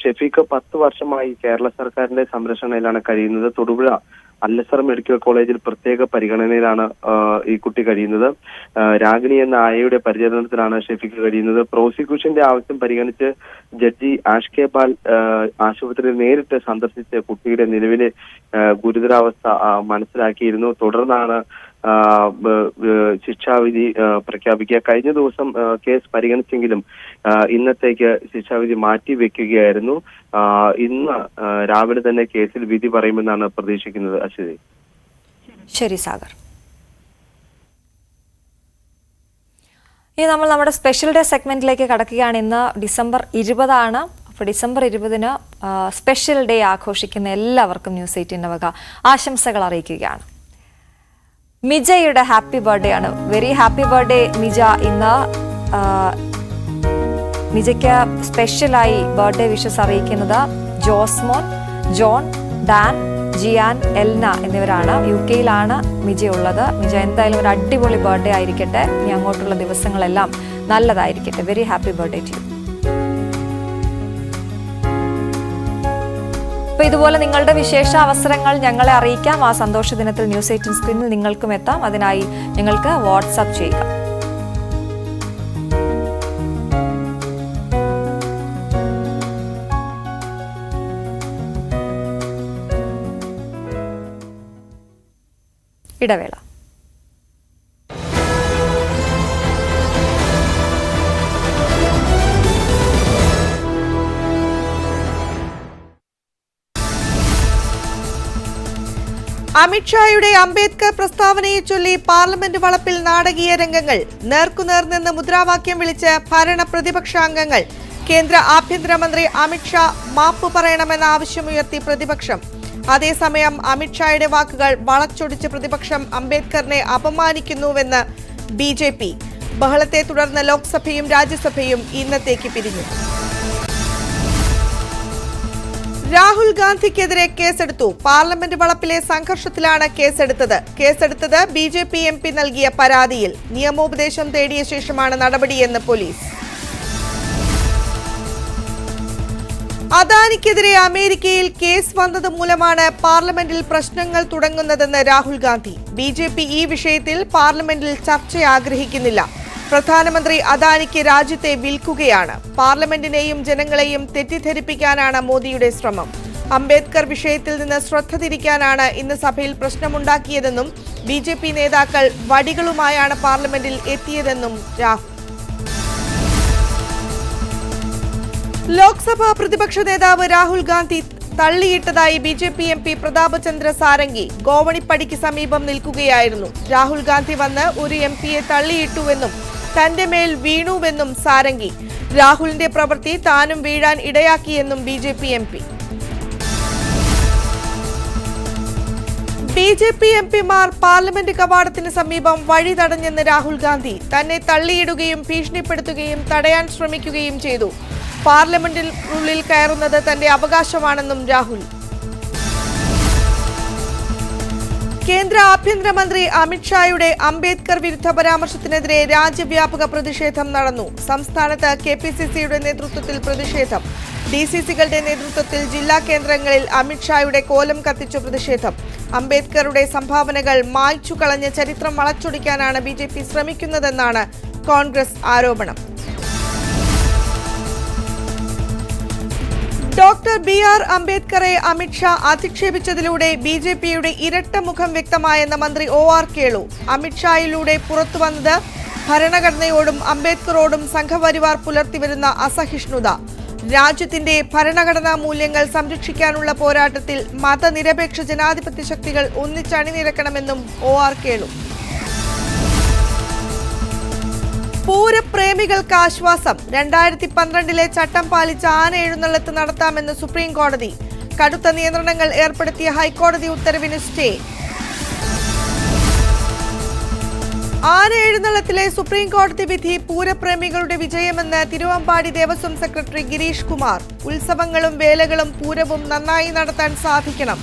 ഷഫീഖ് 10 വർഷമായി കേരള സർക്കാരിന്റെ സംരക്ഷണയിലാണ് കഴിയുന്നത്. തൊടുപുഴ അല്ലസർ മെഡിക്കൽ കോളേജിൽ പ്രത്യേക പരിഗണനയിലാണ് ഈ കുട്ടി കഴിയുന്നത്. രാഗിണി എന്ന ആയയുടെ പരിചരണത്തിലാണ് ഷഫീഖ് കഴിയുന്നത്. പ്രോസിക്യൂഷന്റെ ആവശ്യം പരിഗണിച്ച് ജഡ്ജി ആഷ് കെ പാൽ ആശുപത്രിയിൽ നേരിട്ട് സന്ദർശിച്ച് കുട്ടിയുടെ നിലവിലെ ഗുരുതരാവസ്ഥ മനസ്സിലാക്കിയിരുന്നു. തുടർന്നാണ് ശിക്ഷാവിധി പ്രഖ്യാപിക്കുക. കഴിഞ്ഞ ദിവസം കേസ് പരിഗണിച്ചെങ്കിലും ഇന്നത്തേക്ക് ശിക്ഷാവിധി മാറ്റിവെക്കുകയായിരുന്നു. ഇന്ന് രാവിലെ തന്നെ കേസിൽ വിധി പറയുമെന്നാണ് പ്രതീക്ഷിക്കുന്നത്. അശ്വതി. ശരി സാഗർ. ഇനി നമ്മൾ നമ്മുടെ സ്പെഷ്യൽ ഡേ സെഗ്മെന്റിലേക്ക് കടക്കുകയാണ്. ഇന്ന് ഡിസംബർ 20 അപ്പോൾ ഡിസംബർ 20 സ്പെഷ്യൽ ഡേ ആഘോഷിക്കുന്ന എല്ലാവർക്കും ന്യൂസ് 18 വക ആശംസകൾ അറിയിക്കുകയാണ്. മിജയുടെ ഹാപ്പി ബർത്ത്ഡേ ആണ്. Very happy birthday Mija. ഇന്ന് മിജയ്ക്ക് സ്പെഷ്യലായി ബർത്ത്ഡേ വിഷസ് അറിയിക്കുന്നത് ജോസ്മോൻ, ജോൺ, ഡാൻ, ജിയാൻ, എൽന എന്നിവരാണ്. UK-യിലാണ് മിജയുള്ളത്. മിജ എന്തായാലും ഒരു അടിപൊളി ബർത്ത്ഡേ ആയിരിക്കട്ടെ. ഇനി അങ്ങോട്ടുള്ള ദിവസങ്ങളെല്ലാം നല്ലതായിരിക്കട്ടെ. Very happy birthday to you. അപ്പോൾ ഇതുപോലെ നിങ്ങളുടെ വിശേഷ അവസരങ്ങൾ ഞങ്ങളെ അറിയിക്കാം. ആ സന്തോഷ ദിനത്തിൽ ന്യൂസ് 18 സ്ക്രീനിൽ നിങ്ങൾക്കും എത്താം. അതിനായി ഞങ്ങൾക്ക് വാട്സാപ്പ് ചെയ്യുക. ഇടവേള. അമിത്ഷായുടെ അംബേദ്കർ പ്രസ്താവനയെ ചൊല്ലി പാർലമെന്റ് വളപ്പിൽ നാടകീയ രംഗങ്ങൾ. നേർക്കുനേർ നിന്ന് മുദ്രാവാക്യം വിളിച്ച് ഭരണ പ്രതിപക്ഷാംഗങ്ങൾ. കേന്ദ്ര ആഭ്യന്തരമന്ത്രി അമിത്ഷാ മാപ്പ് പറയണമെന്ന ആവശ്യമുയർത്തി പ്രതിപക്ഷം. അതേസമയം അമിത്ഷായുടെ വാക്കുകൾ വളച്ചൊടിച്ച് പ്രതിപക്ഷം അംബേദ്കറിനെ അപമാനിക്കുന്നുവെന്ന് BJP. ബഹളത്തെ തുടർന്ന് ലോക്സഭയും രാജ്യസഭയും ഇന്നത്തേക്ക് പിരിഞ്ഞു. രാഹുൽ ഗാന്ധിക്കെതിരെ കേസെടുത്തു. പാർലമെന്റ് വളപ്പിലെ സംഘർഷത്തിലാണ് കേസെടുത്തത് BJP MP നൽകിയ പരാതിയിൽ. നിയമോപദേശം തേടിയ ശേഷമാണ് നടപടിയെന്ന് പോലീസ്. അദാനിക്കെതിരെ അമേരിക്കയിൽ കേസ് വന്നത് മൂലമാണ് പാർലമെന്റിൽ പ്രശ്നങ്ങൾ തുടങ്ങുന്നതെന്ന് രാഹുൽ ഗാന്ധി. BJP ഈ വിഷയത്തിൽ പാർലമെന്റിൽ ചർച്ച ആഗ്രഹിക്കുന്നില്ല. പ്രധാനമന്ത്രി അദാനിക്ക് രാജ്യത്തെ വിൽക്കുകയാണ്. പാർലമെന്റിനെയും ജനങ്ങളെയും തെറ്റിദ്ധരിപ്പിക്കാനാണ് മോദിയുടെ ശ്രമം. അംബേദ്കർ വിഷയത്തിൽ നിന്ന് ശ്രദ്ധ തിരിക്കാനാണ് ഇന്ന് സഭയിൽ പ്രശ്നമുണ്ടാക്കിയതെന്നും BJP നേതാക്കൾ വടികളുമായാണ് പാർലമെന്റിൽ എത്തിയതെന്നും രാഹുൽ. ലോക്സഭാ പ്രതിപക്ഷ നേതാവ് രാഹുൽ ഗാന്ധി തള്ളിയിട്ടതായി BJP MP പ്രതാപ് ചന്ദ്ര സാരംഗി ഗോവണിപ്പടിക്ക് സമീപം നിൽക്കുകയായിരുന്നു. രാഹുൽ ഗാന്ധി വന്ന് ഒരു MPയെ തള്ളിയിട്ടുവെന്നും തന്റെ മേൽ വീണുവെന്നും സാരംഗി. രാഹുലിന്റെ പ്രവൃത്തി താനും വീഴാൻ ഇടയാക്കിയെന്നും BJP MP. BJP MPമാർ പാർലമെന്റ് കവാടത്തിന് സമീപം വഴി തടഞ്ഞെന്ന് രാഹുൽ ഗാന്ധി. തന്നെ തള്ളിയിടുകയും ഭീഷണിപ്പെടുത്തുകയും തടയാൻ ശ്രമിക്കുകയും ചെയ്തു. പാർലമെന്റിനുള്ളിൽ കയറുന്നത് തന്റെ അവകാശമാണെന്നും രാഹുൽ. കേന്ദ്ര ആഭ്യന്തരമന്ത്രി അമിത്ഷായുടെ അംബേദ്കർ വിരുദ്ധ പരാമർശത്തിനെതിരെ രാജ്യവ്യാപക പ്രതിഷേധം നടന്നു. സംസ്ഥാനത്ത് KPCCയുടെ നേതൃത്വത്തിൽ പ്രതിഷേധം. DCCകളുടെ നേതൃത്വത്തിൽ ജില്ലാ കേന്ദ്രങ്ങളിൽ അമിത്ഷായുടെ കോലം കത്തിച്ചു പ്രതിഷേധം. അംബേദ്കറുടെ സംഭാവനകൾ മായ്ച്ചു കളഞ്ഞ ചരിത്രം വളച്ചൊടിക്കാനാണ് BJP ശ്രമിക്കുന്നതെന്നാണ് കോൺഗ്രസ് ആരോപണം. ഡോക്ടർ BR അംബേദ്കറെ അമിത്ഷാ അധിക്ഷേപിച്ചതിലൂടെ BJPയുടെ ഇരട്ട മുഖം വ്യക്തമായെന്ന മന്ത്രി OR കേളു. അമിത്ഷായിലൂടെ പുറത്തുവന്നത് ഭരണഘടനയോടും അംബേദ്കറോടും സംഘപരിവാർ പുലർത്തിവരുന്ന അസഹിഷ്ണുത. രാജ്യത്തിന്റെ ഭരണഘടനാ മൂല്യങ്ങൾ സംരക്ഷിക്കാനുള്ള പോരാട്ടത്തിൽ മതനിരപേക്ഷ ജനാധിപത്യ ശക്തികൾ ഒന്നിച്ചണിനിരക്കണമെന്നും OR കേളു. പൂരപ്രേമികൾക്ക് ആശ്വാസം. 2012 ചട്ടം പാലിച്ച് ആന എഴുന്നള്ളത്ത് നടത്താമെന്ന് സുപ്രീം കോടതി. കടുത്ത നിയന്ത്രണങ്ങൾ ഏർപ്പെടുത്തിയ ഹൈക്കോടതി ഉത്തരവിന് സ്റ്റേ. ആന എഴുന്നള്ളത്തിലെ സുപ്രീം കോടതി വിധി പൂരപ്രേമികളുടെ വിജയമെന്ന് തിരുവമ്പാടി ദേവസ്വം സെക്രട്ടറി ഗിരീഷ് കുമാർ. ഉത്സവങ്ങളും വേലകളും പൂരവും നന്നായി നടത്താൻ സാധിക്കണം.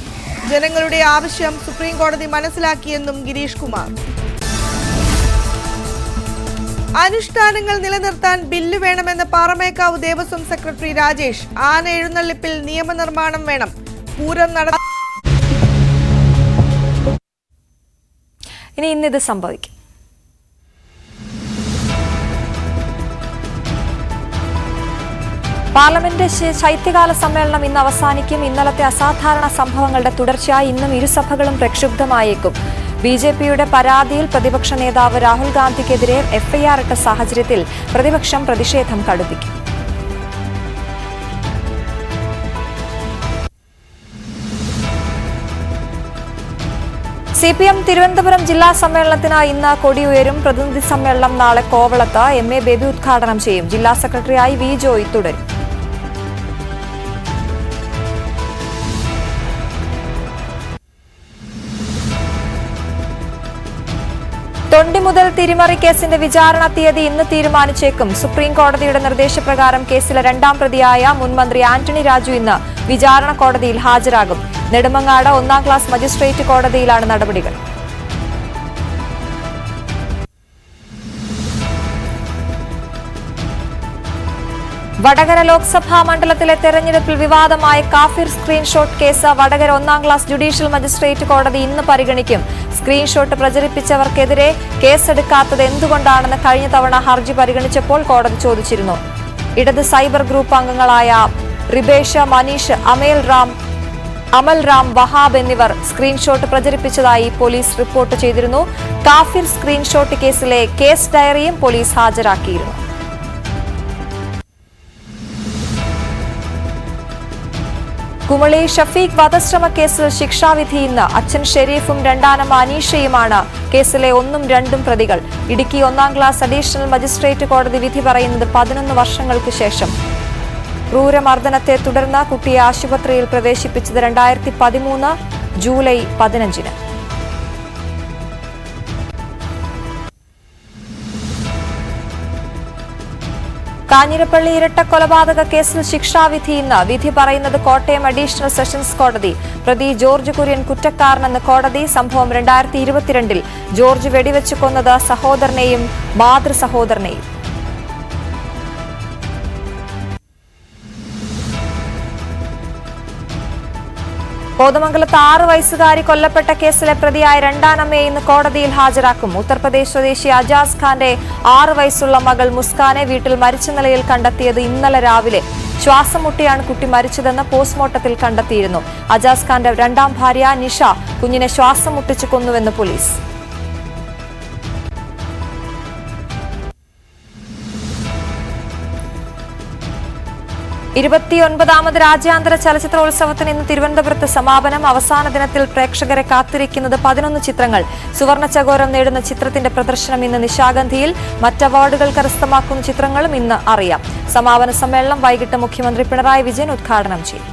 ജനങ്ങളുടെ ആവശ്യം സുപ്രീം കോടതി മനസ്സിലാക്കിയെന്നും ഗിരീഷ് കുമാർ. അനുഷ്ഠാനങ്ങൾ നിലനിർത്താൻ ബില്ല് വേണമെന്ന് പാറമേക്കാവ് ദേവസ്വം സെക്രട്ടറി രാജേഷ്. ആന എഴുന്നള്ളിപ്പിൽ നിയമനിർമ്മാണം വേണം. പൂരം ഇന്നിത് സംഭവിക്കും. പാർലമെന്റ് ശൈത്യകാല സമ്മേളനം ഇന്ന് അവസാനിക്കും. ഇന്നലത്തെ അസാധാരണ സംഭവങ്ങളുടെ തുടർച്ചയായി ഇന്നും ഇരുസഭകളും പ്രക്ഷുബ്ധമായേക്കും. BJPയുടെ പരാതിയിൽ പ്രതിപക്ഷ നേതാവ് രാഹുൽ ഗാന്ധിക്കെതിരെ FIR ഇട്ട സാഹചര്യത്തിൽ പ്രതിപക്ഷം പ്രതിഷേധം കടുപ്പിക്കും. CPM തിരുവനന്തപുരം ജില്ലാ സമ്മേളനത്തിന് ഇന്ന് കൊടിയുയരും. പ്രതിനിധി സമ്മേളനം നാളെ കോവളത്ത്. MA ബേബി ഉദ്ഘാടനം ചെയ്യും. ജില്ലാ സെക്രട്ടറിയായി V ജോയ് തുടരും. തൊണ്ടി മുതൽ തിരിമറി കേസിന്റെ വിചാരണ തീയതി ഇന്ന് തീരുമാനിച്ചേക്കും. സുപ്രീം കോടതിയുടെ നിർദ്ദേശപ്രകാരം കേസിലെ രണ്ടാം പ്രതിയായ മുൻ മന്ത്രി ആന്റണി രാജു ഇന്ന് വിചാരണ കോടതിയിൽ ഹാജരാകും. നെടുമങ്ങാട് 1ാം ക്ലാസ് മജിസ്ട്രേറ്റ് കോടതിയിലാണ് നടപടികൾ. വടകര ലോക്സഭാ മണ്ഡലത്തിലെ തെരഞ്ഞെടുപ്പിൽ വിവാദമായ കാഫിർ screenshot case Vadakara 1ാം class judicial magistrate കോടതി ഇന്ന് പരിഗണിക്കും. സ്ക്രീൻഷോട്ട് പ്രചരിപ്പിച്ചവർക്കെതിരെ കേസെടുക്കാത്തത് എന്തുകൊണ്ടാണെന്ന് കഴിഞ്ഞ തവണ ഹർജി പരിഗണിച്ചപ്പോൾ കോടതി ചോദിച്ചിരുന്നു. ഇടത് സൈബർ ഗ്രൂപ്പ് അംഗങ്ങളായ റിബേഷ, മനീഷ്, അമൽ റാം, വഹാബ് എന്നിവർ സ്ക്രീൻഷോട്ട് പ്രചരിപ്പിച്ചതായി പോലീസ് റിപ്പോർട്ട് ചെയ്തിരുന്നു. കാഫിർ സ്ക്രീൻഷോട്ട് കേസിലെ കേസ് ഡയറിയും പോലീസ് ഹാജരാക്കിയിരുന്നു. കുമളി ഷഫീഖ് വധശ്രമ കേസിൽ ശിക്ഷാവിധി ഇന്ന്. അച്ഛൻ ഷെരീഫും രണ്ടാനമ്മ അനീഷയുമാണ് കേസിലെ 1ഉം 2ഉം പ്രതികൾ. ഇടുക്കി 1ാം ക്ലാസ് അഡീഷണൽ മജിസ്ട്രേറ്റ് കോടതി വിധി പറയുന്നത് 11 വർഷങ്ങൾക്ക് ശേഷം. ക്രൂരമർദ്ദനത്തെ തുടർന്ന് കുട്ടിയെ ആശുപത്രിയിൽ പ്രവേശിപ്പിച്ചത് 2013 ജൂലൈ 15-ന്. കാഞ്ഞിരപ്പള്ളി ഇരട്ടക്കൊലപാതക കേസിൽ ശിക്ഷാവിധി ഇന്ന്. വിധി പറയുന്നത് കോട്ടയം അഡീഷണൽ സെഷൻസ് കോടതി. പ്രതി ജോർജ് കുര്യൻ കുറ്റക്കാരനെന്ന് കോടതി. സംഭവം 2022-ൽ ജോർജ് വെടിവെച്ച് കൊന്നത് സഹോദരനെയും മാതൃ സഹോദരനെയും. കോതമംഗലത്ത് 6 വയസ്സുകാരി കൊല്ലപ്പെട്ട കേസിലെ പ്രതിയായ രണ്ടാനമ്മയെ ഇന്ന് കോടതിയിൽ ഹാജരാക്കും. ഉത്തർപ്രദേശ് സ്വദേശി അജാസ് ഖാന്റെ 6 വയസ്സുള്ള മകൾ മുസ്കാനെ വീട്ടിൽ മരിച്ച നിലയിൽ കണ്ടെത്തിയത് ഇന്നലെ രാവിലെ. ശ്വാസം മുട്ടിയാണ് കുട്ടി മരിച്ചതെന്ന് പോസ്റ്റ്മോർട്ടത്തിൽ കണ്ടെത്തിയിരുന്നു. അജാസ് ഖാന്റെ 2ാം ഭാര്യ നിഷ കുഞ്ഞിനെ ശ്വാസം മുട്ടിച്ചു കൊന്നുവെന്ന് പോലീസ്. ാമത് രാജ്യാന്തര ചലച്ചിത്രോത്സവത്തിന് ഇന്ന് തിരുവനന്തപുരത്ത് സമാപനം. അവസാന ദിനത്തിൽ പ്രേക്ഷകരെ കാത്തിരിക്കുന്നത് 11 ചിത്രങ്ങൾ. സുവർണ ചകോരം നേടുന്ന ചിത്രത്തിന്റെ പ്രദർശനം ഇന്ന് നിശാഗന്ധിയിൽ. മറ്റ് അവാർഡുകൾ കരസ്ഥമാക്കുന്ന ചിത്രങ്ങളും ഇന്ന് അറിയാം. സമാപന സമ്മേളനം വൈകിട്ട് മുഖ്യമന്ത്രി പിണറായി വിജയൻ ഉദ്ഘാടനം ചെയ്യും.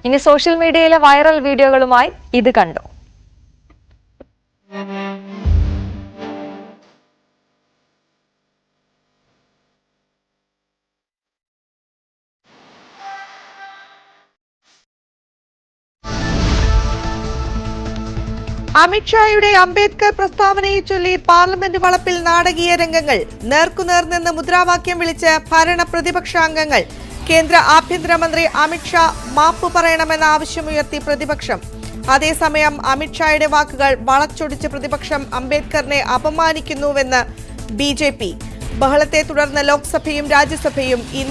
ഇനി സോഷ്യൽ മീഡിയയിലെ വൈറൽ വീഡിയോകളുമായി ഇത് കണ്ടു. അമിത്ഷായുടെ അംബേദ്കർ പ്രസ്താവനയെ ചൊല്ലി പാർലമെന്റ് വളപ്പിൽ നാടകീയ രംഗങ്ങൾ. നേർക്കുനേർ നിന്ന് മുദ്രാവാക്യം വിളിച്ച് ഭരണ പ്രതിപക്ഷാംഗങ്ങൾ. കേന്ദ്ര ആഭ്യന്തരമന്ത്രി അമിത്ഷാ മാപ്പ് പറയണമെന്ന ആവശ്യമുയർത്തി പ്രതിപക്ഷം. അതേസമയം അമിത്ഷായുടെ വാക്കുകൾ വളച്ചൊടിച്ച് പ്രതിപക്ഷം അംബേദ്കറിനെ അപമാനിക്കുന്നുവെന്ന് BJP. ബഹളത്തെ തുടർന്ന് ലോക്സഭയും രാജ്യസഭയും ഇന്ന്